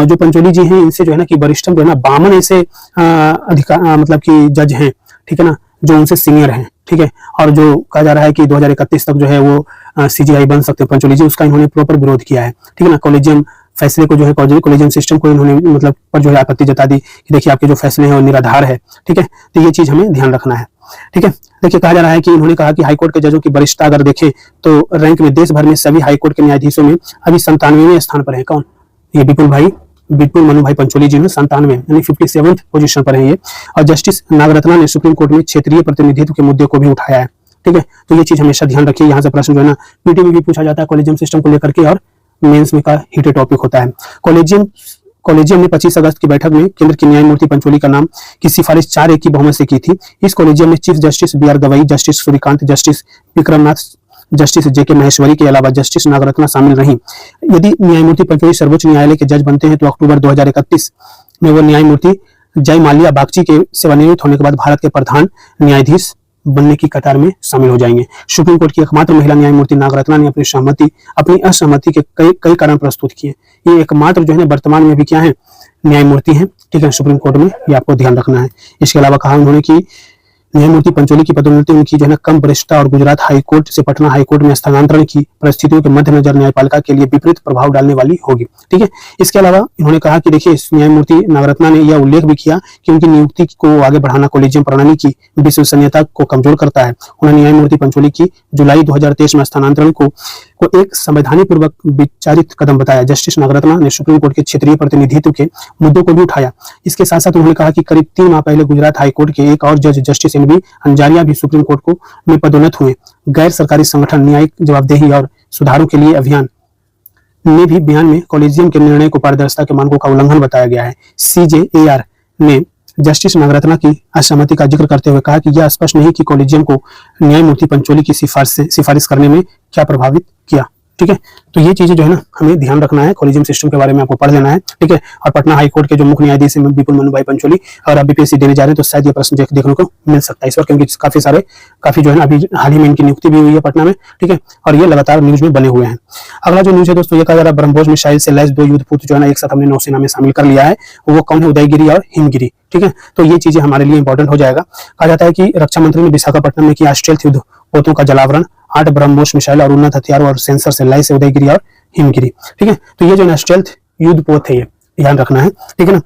जो पंचोली जी हैं इनसे जो है ना कि वरिष्ठम जो है ना 52 ऐसे अधिकार मतलब कि जज हैं, ठीक है ना, जो उनसे सीनियर हैं, ठीक है। और जो कहा जा रहा है कि 2031 तक जो है वो सीजीआई बन सकते हैं पंचोली जी, उसका इन्होंने प्रॉपर विरोध किया है, ठीक है ना। कॉलेजियम फैसले को जो है कॉलेजियम सिस्टम को इन्होंने मतलब पर जो है आपत्ति जता दी कि देखिए आपके जो फैसले हैं वो निराधार है, ठीक है। तो ये चीज हमें ध्यान रखना है, ठीक है। देखिए कहा जा रहा है कि इन्होंने कहा कि हाईकोर्ट के जजों की वरिष्ठता अगर देखें तो रैंक में देश भर में सभी हाईकोर्ट के न्यायाधीशों में अभी 97वें स्थान पर है। कौन? ये विपुल मनु भाई पंचोली जी में 97 यानी 57th पोजीशन पर है ये। और जस्टिस नागरत्ना ने सुप्रीम कोर्ट में क्षेत्रीय प्रतिनिधित्व के मुद्दे को भी उठाया है, ठीक है। तो ये चीज हमेशा ध्यान रखिए, यहाँ से प्रश्न जो है ना पीटी में भी पूछा जाता है कॉलेजियम सिस्टम को लेकर के, और मेंस में का हीटेड टॉपिक होता है। कॉलेजियम ने 25 अगस्त की बैठक में केंद्र के न्यायमूर्ति पंचोली का नाम की सिफारिश 4-1 की बहुमत से की थी। इस कॉलेजियम में chief justice B R. Gavai, justice Suryakant, justice Vikram Nath, justice J K. Maheshwari के अलावा जस्टिस नागरत्ना शामिल रहीं। यदि न्यायमूर्ति पंचोली सर्वोच्च न्यायालय के जज बनते हैं तो अक्टूबर 2031 में वो न्यायमूर्ति जय माल्या बागची के सेवानिवृत्त होने के बाद भारत के प्रधान न्यायाधीश बनने की कतार में शामिल हो जाएंगे। सुप्रीम कोर्ट की एकमात्र महिला न्यायमूर्ति नागरत्ना ने अपनी असहमति के कई कारण प्रस्तुत किए। ये एकमात्र जो है वर्तमान में भी क्या है, न्यायमूर्ति हैं, ठीक है, सुप्रीम कोर्ट में, ये आपको ध्यान रखना है। इसके अलावा कहा उन्होंने कि न्यायमूर्ति पंचोली की पदोन्नति उनकी जो है कम वरिष्ठता और गुजरात हाईकोर्ट से पटना हाईकोर्ट में स्थानांतरण की परिस्थितियों के मद्देनजर न्यायपालिका के लिए विपरीत प्रभाव डालने वाली होगी, ठीक है। इसके अलावा इन्होंने कहा कि देखिए न्यायमूर्ति नागरत्ना ने यह उल्लेख भी किया कि उनकी नियुक्ति को आगे बढ़ाना कॉलेजियम प्रणाली की विश्वसनीयता को कमजोर करता है। उन्होंने न्यायमूर्ति पंचोली की जुलाई 2023 में स्थानांतरण को एक संवैधानिक पूर्वक विचारित कदम बताया। जस्टिस नागरत्ना ने सुप्रीम कोर्ट के क्षेत्रीय प्रतिनिधित्व के मुद्दों को भी उठाया। इसके साथ साथ उन्होंने कहा कि करीब 3 माह पहले गुजरात हाईकोर्ट के एक और जज जस्टिस एन.बी. अंजारिया भी सुप्रीम कोर्ट को में पदोन्नत हुए। गैर सरकारी संगठन न्यायिक जवाबदेही और सुधारों के लिए अभियान ने भी बयान में कॉलेजियम के निर्णय को पारदर्शिता के मानकों का उल्लंघन बताया गया है। CJAR ने जस्टिस नागरत्ना की असहमति का जिक्र करते हुए कहा कि यह स्पष्ट नहीं कि कॉलेजियम को न्यायमूर्ति पंचोली की सिफारिश करने में क्या प्रभावित किया, ठीक है। तो ये चीजें जो है ना हमें ध्यान रखना है, कॉलेजियम सिस्टम के बारे में आपको पढ़ लेना है, ठीक है। और पटना हाईकोर्ट के जो मुख्य न्यायाधीश हैं विपुल मनु भाई पंचोली, और आप बीपीएससी देने जा रहे हैं तो शायद ये प्रश्न देखने को मिल सकता है इस बार, क्योंकि काफी जो है ना अभी हाल ही में इनकी नियुक्ति भी हुई है पटना में, ठीक है। और ये लगातार न्यूज में बने हुए हैं। अगला जो न्यूज है दोस्तों, ये कहा जा रहा है ब्रह्मोस मिसाइल से लैस 2 युद्धपोत जो है ना एक साथ हमने नौसेना में शामिल कर लिया है। वो कौन है? उदयगिरी और हिमगिरी, ठीक है। तो ये चीजें हमारे लिए इंपॉर्टेंट हो जाएगा। कहा जाता है कि रक्षा मंत्री ने विशाखापट्टनम में किया स्टेल्थ युद्धपोतों का जलावरण। 8 ब्रह्मोस मिसाइल और उन्नत हथियारों और सेंसर से लैस उदयगिरी और हिमगिरी, ठीक है। तो ये जो स्टेल्थ युद्धपोत है ये ध्यान रखना है, ठीक है ना।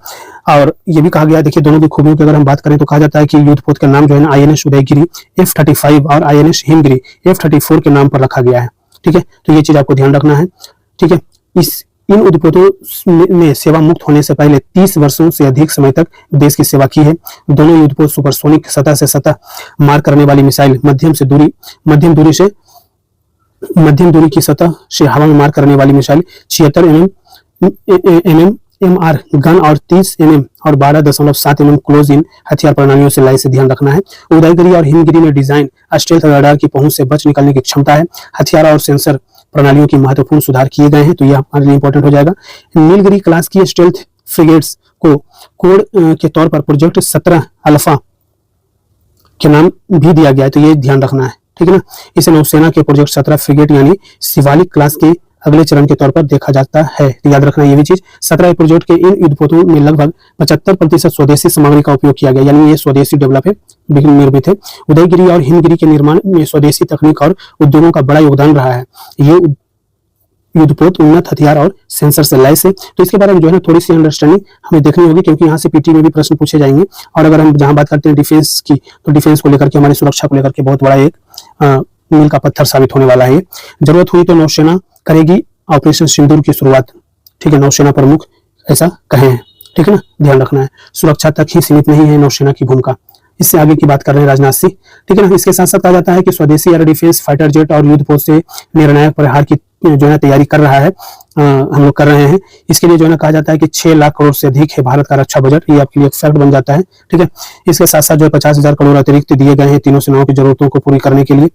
और ये भी कहा गया, देखिए दोनों की खूबियों की अगर हम बात करें तो कहा जाता है कि युद्धपोत का नाम जो है ना INS उदयगिरी F-35 और INS हिमगिरी F-34 के नाम पर रखा गया है, ठीक है। तो ये चीज आपको ध्यान रखना है, ठीक है। इन युद्धपोतों ने सेवा मुक्त होने से पहले 30 वर्षों से अधिक समय तक देश की सेवा की है। दोनों युद्धपोत सुपरसोनिक सतह से सतह मार करने वाली मिसाइल, मध्यम दूरी की सतह से हवा में मार करने वाली मिसाइल, 76 MMR गन और 30 mm और 12.7 mm क्लोज इन हथियार प्रणालियों से लैस, ध्यान रखना है। उदयगिरी और हिमगिरी में डिजाइन स्टेल्थ रडार की पहुंच से बच निकलने की क्षमता है। हथियार और सेंसर प्रणालियों की महत्वपूर्ण सुधार किए गए हैं, तो यह हमारे लिए इंपॉर्टेंट हो जाएगा। नीलगिरी क्लास की स्टेल्थ फ्रिगेट्स को कोड के तौर पर प्रोजेक्ट 17 अल्फा के नाम भी दिया गया है, तो ये ध्यान रखना है, ठीक है ना। इसे नौसेना के प्रोजेक्ट 17 फ्रिगेट यानी शिवालिक क्लास के अगले चरण के तौर पर देखा जाता है। तो याद रखना ये भी चीज। 17 प्रोजेक्ट के इन युद्धपोतों में लगभग 75% स्वदेशी सामग्री का उपयोग किया गया, यानी ये स्वदेशी डेवलप है, निर्मित है। उदयगिरी और हिमगिरी के निर्माण में स्वदेशी तकनीक और उद्योगों का बड़ा योगदान रहा है। ये युद्धपोत उन्नत हथियार और सेंसर से लैस है। तो इसके बारे में जो है ना थोड़ी सी अंडरस्टैंडिंग हमें देखनी होगी, क्योंकि यहाँ से पीटी में भी प्रश्न पूछे जाएंगे। और अगर हम जहाँ बात करते हैं डिफेंस की, तो डिफेंस को लेकर के, हमारी सुरक्षा को लेकर के बहुत बड़ा एक मील का पत्थर साबित होने वाला है। जरूरत हुई तो नौसेना करेगी ऑपरेशन सिंदूर की शुरुआत, ठीक है, नौसेना प्रमुख ऐसा कहे हैं, ठीक है ना, ध्यान रखना है। सुरक्षा तक ही सीमित नहीं है नौसेना की भूमिका। इससे आगे की बात कर रहे हैं राजनाथ सिंह, ठीक है ना। इसके साथ साथ कहा जाता है कि स्वदेशी एयर डिफेंस फाइटर जेट और युद्धपोत से निर्णायक प्रहार की जो है तैयारी कर रहा है, हम लोग कर रहे हैं। इसके लिए जो है ना कहा जाता है कि 6 लाख करोड़ से अधिक है भारत का रक्षा बजट, ये आपके लिए एक फैक्ट बन जाता है, ठीक है। इसके साथ साथ जो है 50,000 करोड़ अतिरिक्त दिए गए हैं तीनों सेनाओं की जरूरतों को पूरी करने के लिए।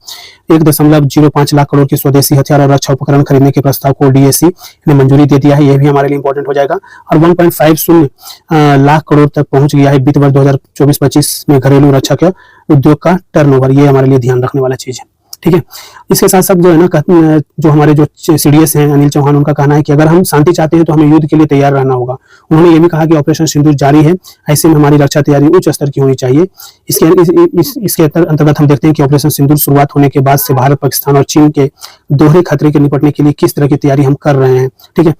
1.05 लाख करोड़ की स्वदेशी हथियार और रक्षा उपकरण खरीदने के प्रस्ताव को डीएसी ने मंजूरी दे दिया है, यह भी हमारे लिए इंपॉर्टेंट हो जाएगा। और 1.50 लाख करोड़ तक पहुंच गया है वित्त वर्ष 2024-25 में घरेलू रक्षा के उद्योग का टर्नओवर, ये हमारे लिए ध्यान रखने वाला चीज है, ठीक है। इसके साथ साथ जो है ना जो हमारे जो सीडीएस हैं अनिल चौहान, उनका कहना है कि अगर हम शांति चाहते हैं तो हमें युद्ध के लिए तैयार रहना होगा। उन्होंने ये भी कहा कि ऑपरेशन सिंदूर जारी है, ऐसे में हमारी रक्षा तैयारी उच्च स्तर की होनी चाहिए। इसके अंतर्गत हम देखते हैं कि ऑपरेशन सिंदूर शुरुआत होने के बाद से भारत, पाकिस्तान और चीन के दोहरे खतरे के निपटने के लिए किस तरह की तैयारी हम कर रहे हैं, ठीक है।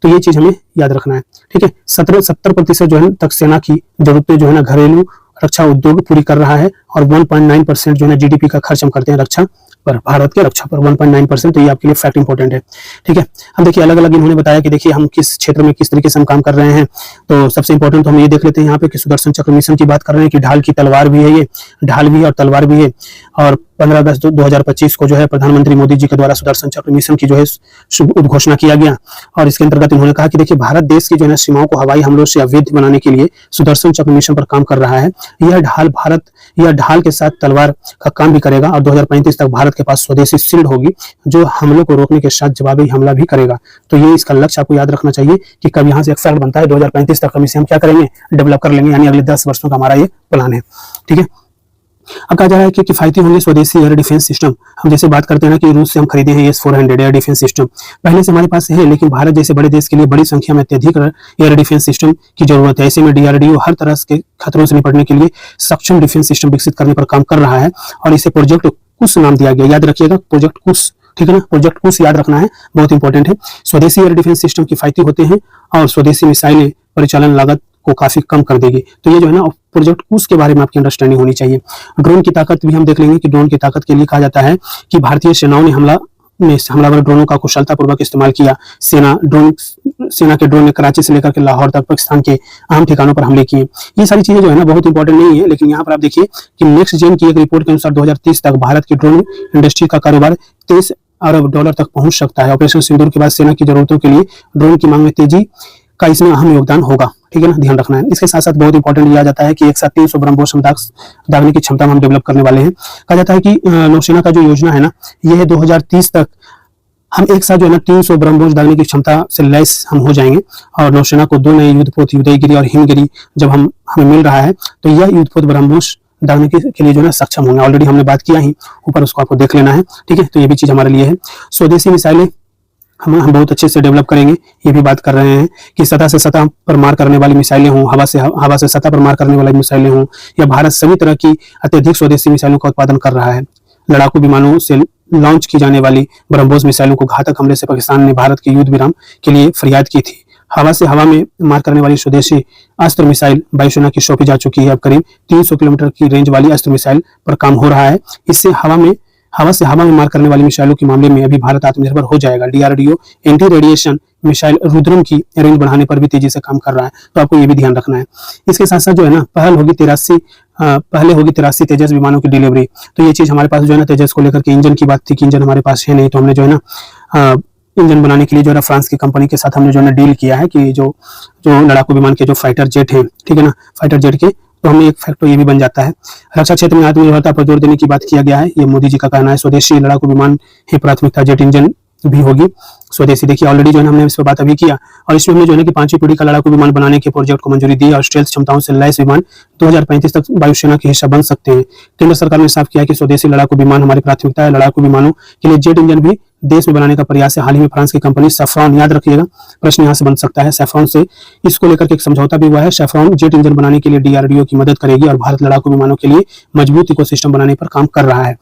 तो ये चीज हमें याद रखना है, ठीक है। 70% जो है तक सेना की जरूरतें जो है ना घरेलू रक्षा उद्योग पूरी कर रहा है, और 1.9% जो है ना जीडीपी का खर्च हम करते हैं रक्षा पर, भारत के रक्षा पर 1.9%। तो ये आपके लिए फैक्ट इंपॉर्टेंट है, ठीक है। हम देखिए अलग अलग इन्होंने बताया कि देखिए हम किस क्षेत्र में किस तरीके से हम काम कर रहे हैं। तो सबसे इंपॉर्टेंट तो हम ये देख लेते हैं यहाँ पे कि सुदर्शन चक्र मिशन की बात कर रहे हैं कि ढाल की तलवार भी है, ये ढाल भी है और तलवार भी है। और 15 अगस्त 2025 को जो है प्रधानमंत्री मोदी जी के द्वारा सुदर्शन चक्र मिशन की जो है उद्घोषणा किया गया। और इसके अंतर्गत उन्होंने कहा कि देखिए भारत देश की जो है सीमाओं को हवाई हमलों से अवैध बनाने के लिए सुदर्शन चक्र मिशन पर काम कर रहा है। यह ढाल के साथ तलवार का काम भी करेगा, और 2035 तक भारत के पास स्वदेशी शील्ड होगी जो हमलों को रोकने के साथ जवाबी हमला भी करेगा। तो ये इसका लक्ष्य आपको याद रखना चाहिए कि कब यहाँ से एक फैक्ट बनता है 2035 तक हम इसे क्या करेंगे, डेवलप कर लेंगे, यानी अगले 10 वर्षों का हमारा ये प्लान है, ठीक है। अब कहा जा रहा है कि किफायती होंगे स्वदेशी एयर डिफेंस सिस्टम। हम जैसे बात करते हैं ना कि रूस से हम खरीदे हैं S-400 एयर डिफेंस सिस्टम, पहले से हमारे पास है, लेकिन भारत जैसे बड़े देश के लिए बड़ी संख्या में अत्यधिक एयर डिफेंस सिस्टम की जरूरत है। ऐसे में डीआरडीओ हर तरह के खतरों से निपटने के लिए सक्षम डिफेंस सिस्टम विकसित करने पर काम कर रहा है, और इसे प्रोजेक्ट कुश नाम दिया गया। याद रखिएगा प्रोजेक्ट कुश, ठीक है ना, प्रोजेक्ट कुश याद रखना है, बहुत इंपॉर्टेंट है। स्वदेशी एयर डिफेंस सिस्टम किफायती होते हैं और स्वदेशी मिसाइलें परिचालन लागत को काफी कम कर देगी। तो ये जो है ना प्रोजेक्ट कुश के बारे में आपकी अंडरस्टैंडिंग होनी चाहिए। ड्रोन की ताकत भी हम देख लेंगे कि ड्रोन की ताकत के लिए कहा जाता है कि भारतीय सेनाओं ने हमलावर ड्रोनों का कुशलतापूर्वक इस्तेमाल किया। सेना के ड्रोन ने कराची से लेकर के लाहौर तक पाकिस्तान के अहम ठिकानों पर हमले किए। ये सारी चीजें जो है ना बहुत इंपॉर्टेंट नहीं है, लेकिन यहाँ पर आप देखिए कि नेक्स्ट जेन की एक रिपोर्ट के अनुसार 2030 तक भारत की ड्रोन इंडस्ट्री का कारोबार 23 अरब डॉलर तक पहुंच सकता है। ऑपरेशन सिंदूर के बाद सेना की जरूरतों के लिए ड्रोन की मांग में तेजी का इसमें अहम योगदान होगा, ठीक है ना, ध्यान रखना है। इसके साथ साथ बहुत इंपॉर्टेंट लिया जाता है कि एक साथ 300 ब्रह्मोस हम दागने की क्षमता में हम डेवलप करने वाले हैं। कहा जाता है कि नौसेना का जो योजना है ना, ये है 2030 तक हम एक साथ जो है ना 300 ब्रह्मोस दागने की क्षमता से लैस हम हो जाएंगे, और नौसेना को 2 नए युद्धपोत उदयगिरी और हिमगिरी जब हमें मिल रहा है, तो यह युद्धपोत ब्रह्मोस दागने के लिए जो है सक्षम होंगे। ऑलरेडी हमने बात किया ही ऊपर, उसको आपको देख लेना है, ठीक है। तो ये भी चीज हमारे लिए है। स्वदेशी मिसाइलें हम बहुत अच्छे से डेवलप करेंगे, ये भी बात कर रहे हैं कि सतह से सतह पर मार करने वाली मिसाइलें हों, हवा से सतह पर मार करने वाली मिसाइलें हों, या भारत सभी तरह की अत्यधिक स्वदेशी मिसाइलों का उत्पादन कर रहा है। लड़ाकू विमानों से लॉन्च की जाने वाली ब्रह्मोस मिसाइलों को घातक हमले से पाकिस्तान ने भारत के युद्ध विराम के लिए फरियाद की थी। हवा से हवा में मार करने वाली स्वदेशी अस्त्र मिसाइल वायुसेना की सौंपी जा चुकी है। अब करीब 300 किलोमीटर की रेंज वाली अस्त्र मिसाइल पर काम हो रहा है। इससे हवा से हवा में मार करने वाली मिसाइलों के मामले में अभी भारत आत्मनिर्भर हो जाएगा। DRDO anti radiation missile Rudram की रेंज बढ़ाने पर भी तेजी से काम कर रहा है, तो आपको ये भी ध्यान रखना है। इसके साथ साथ जो है ना पहले होगी 83 तेजस विमानों की डिलीवरी। तो ये चीज हमारे पास जो है ना तेजस को लेकर के इंजन की बात थी कि इंजन हमारे पास है नहीं, तो हमने जो है ना इंजन बनाने के लिए जो है फ्रांस की कंपनी के साथ हमने जो है ना डील किया है कि जो लड़ाकू विमान के जो फाइटर जेट है, ठीक है ना, फाइटर जेट के, तो हमें एक फैक्टर ये भी बन जाता है। रक्षा क्षेत्र में आत्मनिर्भरता पर जोर देने की बात किया गया है, ये मोदी जी का कहना है। स्वदेशी लड़ाकू विमान ही प्राथमिकता, जेट इंजन भी होगी स्वदेशी। देखिए ऑलरेडी जो है हमने इस पर बात अभी किया, और इसमें हमने जो है कि 5वीं पीढ़ी का लड़ाकू विमान बनाने के प्रोजेक्ट को मंजूरी दी, और स्टेल्थ क्षमताओं से लैस विमान 2035 तक वायुसेना के हिस्सा बन सकते हैं। केंद्र सरकार ने साफ किया कि स्वदेशी लड़ाकू विमान हमारी प्राथमिकता है। लड़ाकू विमानों के लिए जेट इंजन भी देश में बनाने का प्रयास है। हाल ही में फ्रांस की कंपनी सैफ्रॉन, याद रखिएगा प्रश्न यहाँ से बन सकता है, सैफ्रॉन से इसको लेकर के एक समझौता भी हुआ है। सैफ्रॉन जेट इंजन बनाने के लिए डीआरडीओ की मदद करेगी और भारत लड़ाकू विमानों के लिए मजबूत इकोसिस्टम बनाने पर काम कर रहा है।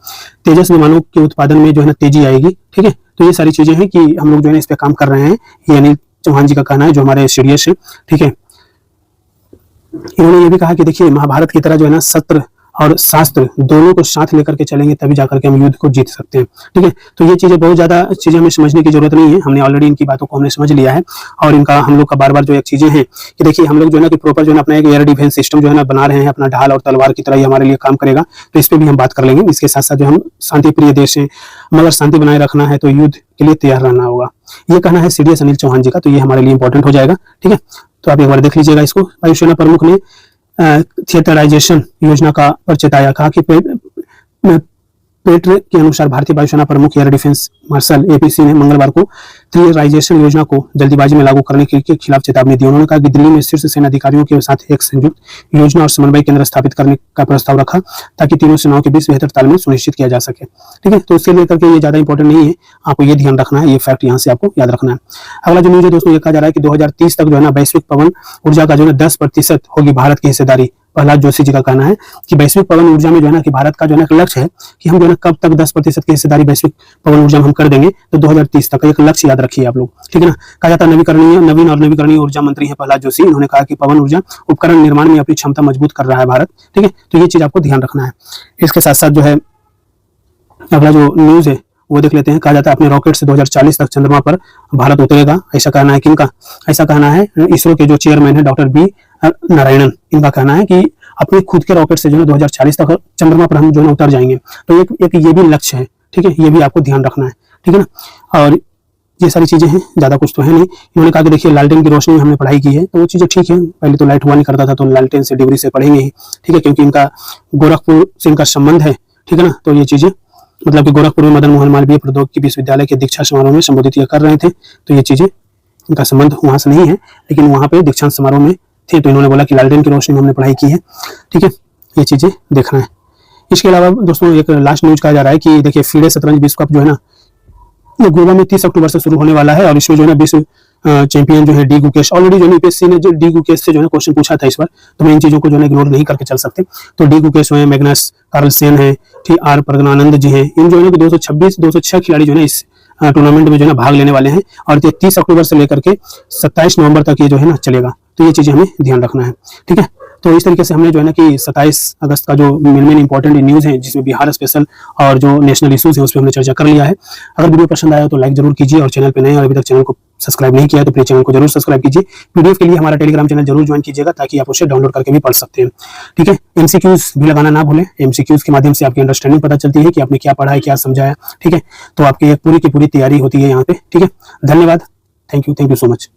तेजस विमानों के उत्पादन में जो है ना तेजी आएगी। ठीक है, तो ये सारी चीजें हैं कि हम लोग जो है इस पे काम कर रहे हैं। ये अनिल चौहान जी का कहना है, जो हमारे सीडीएस है। ठीक है, इन्होंने ये भी कहा कि देखिए महाभारत की तरह जो है ना सत्र और शास्त्र दोनों को साथ लेकर के चलेंगे तभी जाकर के हम युद्ध को जीत सकते हैं। ठीक है, तो ये चीजें बहुत ज्यादा चीजें हमें समझने की जरूरत नहीं है, हमने ऑलरेडी इनकी बातों को हमने समझ लिया है। और इनका हम लोग का बार बार जो एक चीजें हैं कि देखिए हम लोग जो है ना कि प्रॉपर जो है अपना एक एयर डिफेंस सिस्टम जो है ना बना रहे हैं, अपना ढाल और तलवार की तरह ही हमारे लिए काम करेगा। तो इस पर भी हम बात कर लेंगे। इसके साथ साथ जो हम शांति प्रिय देश है, मगर शांति बनाए रखना है तो युद्ध के लिए तैयार रहना होगा, ये कहना है सीडीएस अनिल चौहान जी का। तो ये हमारे लिए इंपॉर्टेंट हो जाएगा। ठीक है, तो आप एक बार देख लीजिएगा इसको। वायुसेना प्रमुख ने थिएटराइजेशन योजना का पर चेताया, कहा कि पेट्र के अनुसार भारतीय वायुसेना प्रमुख एयर डिफेंस मार्शल एपीसी ने मंगलवार को थिएटराइजेशन योजना को जल्दीबाजी में लागू करने के खिलाफ चेतावनी दी। उन्होंने कहा कि दिल्ली में शीर्ष सेना अधिकारियों के साथ एक संयुक्त योजना और समन्वय केंद्र स्थापित करने का प्रस्ताव रखा ताकि तीनों सेनाओं के बीच बेहतर तालमेल सुनिश्चित किया जा सके। ठीक है, तो उसके लेकर के ये ज्यादा इंपॉर्टेंट नहीं है, आपको ये ध्यान रखना है, ये फैक्ट यहाँ से आपको याद रखना है। अगला जो न्यूज है दोस्तों, ये कहा जा रहा है कि 2030 तक जो है ना वैश्विक पवन ऊर्जा का जो है 10% होगी भारत की हिस्सेदारी। प्रहलाद जोशी जी का कहना है कि वैश्विक पवन ऊर्जा में जो है ना कि भारत का जो है ना लक्ष्य है कि हम जो है ना कब तक 10% की हिस्सेदारी वैश्विक पवन ऊर्जा में हम कर देंगे, तो 2030 तक एक लक्ष्य याद रखिए आप लोग। ठीक है ना, कहा जाता है नवीन और नवीकरणीय ऊर्जा मंत्री है प्रहलाद जोशी। उन्होंने कहा कि पवन ऊर्जा उपकरण निर्माण में अपनी क्षमता मजबूत कर रहा है भारत। ठीक है, तो ये चीज आपको ध्यान रखना है। इसके साथ साथ जो है अगला जो न्यूज है वो देख लेते हैं। कहा जाता है अपने रॉकेट से 2040 तक चंद्रमा पर भारत उतरेगा, ऐसा कहना है किनका? ऐसा कहना है इसरो के जो चेयरमैन है डॉक्टर बी नारायणन। इनका कहना है कि अपने खुद के रॉकेट से जो है 2040 तक चंद्रमा पर हम जो है उतर जाएंगे। तो एक ये भी लक्ष्य है। ठीक है, ये भी आपको ध्यान रखना है। ठीक है ना, और ये सारी चीजें हैं, ज्यादा कुछ तो है नहीं। इन्होंने कहा कि देखिए लालटेन की रोशनी में हमने पढ़ाई की है, तो वो चीजें ठीक है। पहले तो लाइट हुआ नहीं करता था, तो लालटेन से डिग्री से पढ़ेंगे ही। ठीक है, क्योंकि इनका गोरखपुर से इनका संबंध है। ठीक है ना, तो ये चीजें मतलब कि गोरखपुर में मदन मोहन मालवीय प्रौद्योगिकी विश्वविद्यालय के दीक्षा समारोह में संबोधित कर रहे थे, तो ये चीजें इनका संबंध वहां से नहीं है, लेकिन वहां पे दीक्षांत समारोह में थे, तो इन्होंने बोला कि लालटेन की रोशनी में हमने पढ़ाई की है। ठीक है, ये चीजें देखना है। इसके अलावा दोस्तों एक लास्ट न्यूज कहा जा रहा है कि देखिए फीडे शतरंज विश्व कप जो है ना ये गोवा में 30 अक्टूबर से शुरू होने वाला है, और इसमें जो है ना विश्व चैंपियन जो है डी गुकेश, ऑलरेडी जो यूपीएससी ने जो डी गुकेश से जो है क्वेश्चन पूछा था इस बार, तो मैं इन चीजों को जो है इग्नोर नहीं करके चल सकते। तो डी गुकेश है, मैग्नस कार्लसेन है, ठीक आर प्रज्ञानंद जी हैं, इन जो है 206 खिलाड़ी जो है इस टूर्नामेंट में जो है भाग लेने वाले हैं, और 30 अक्टूबर से लेकर के 27 नवंबर तक ये जो है ना चलेगा। तो ये चीजें हमें ध्यान रखना है। ठीक है, तो इस तरीके से हमने जो है ना कि 27 अगस्त का जो मेन इंपॉर्टेंट न्यूज है, जिसमें बिहार स्पेशल और जो नेशनल इश्यूज है उस पर हमने चर्चा कर लिया है। अगर वीडियो पसंद आया तो लाइक जरूर कीजिए, और चैनल पे नए और अभी तक चैनल को सब्सक्राइब नहीं किया है तो प्लीज चैनल को जरूर सब्सक्राइब कीजिए। पीडीएफ के लिए हमारा टेलीग्राम चैनल जरूर ज्वाइन कीजिएगा, ताकि आप उसे डाउनलोड करके भी पढ़ सकते हैं। ठीक है, एमसीक्यूज भी लगाना ना भूलें। एमसीक्यूज के माध्यम से आपकी अंडरस्टैंडिंग पता चलती है कि आपने क्या पढ़ा है, क्या समझा है। ठीक है, तो आपकी पूरी की पूरी तैयारी होती है यहाँ पे। ठीक है, धन्यवाद, थैंक यू सो मच।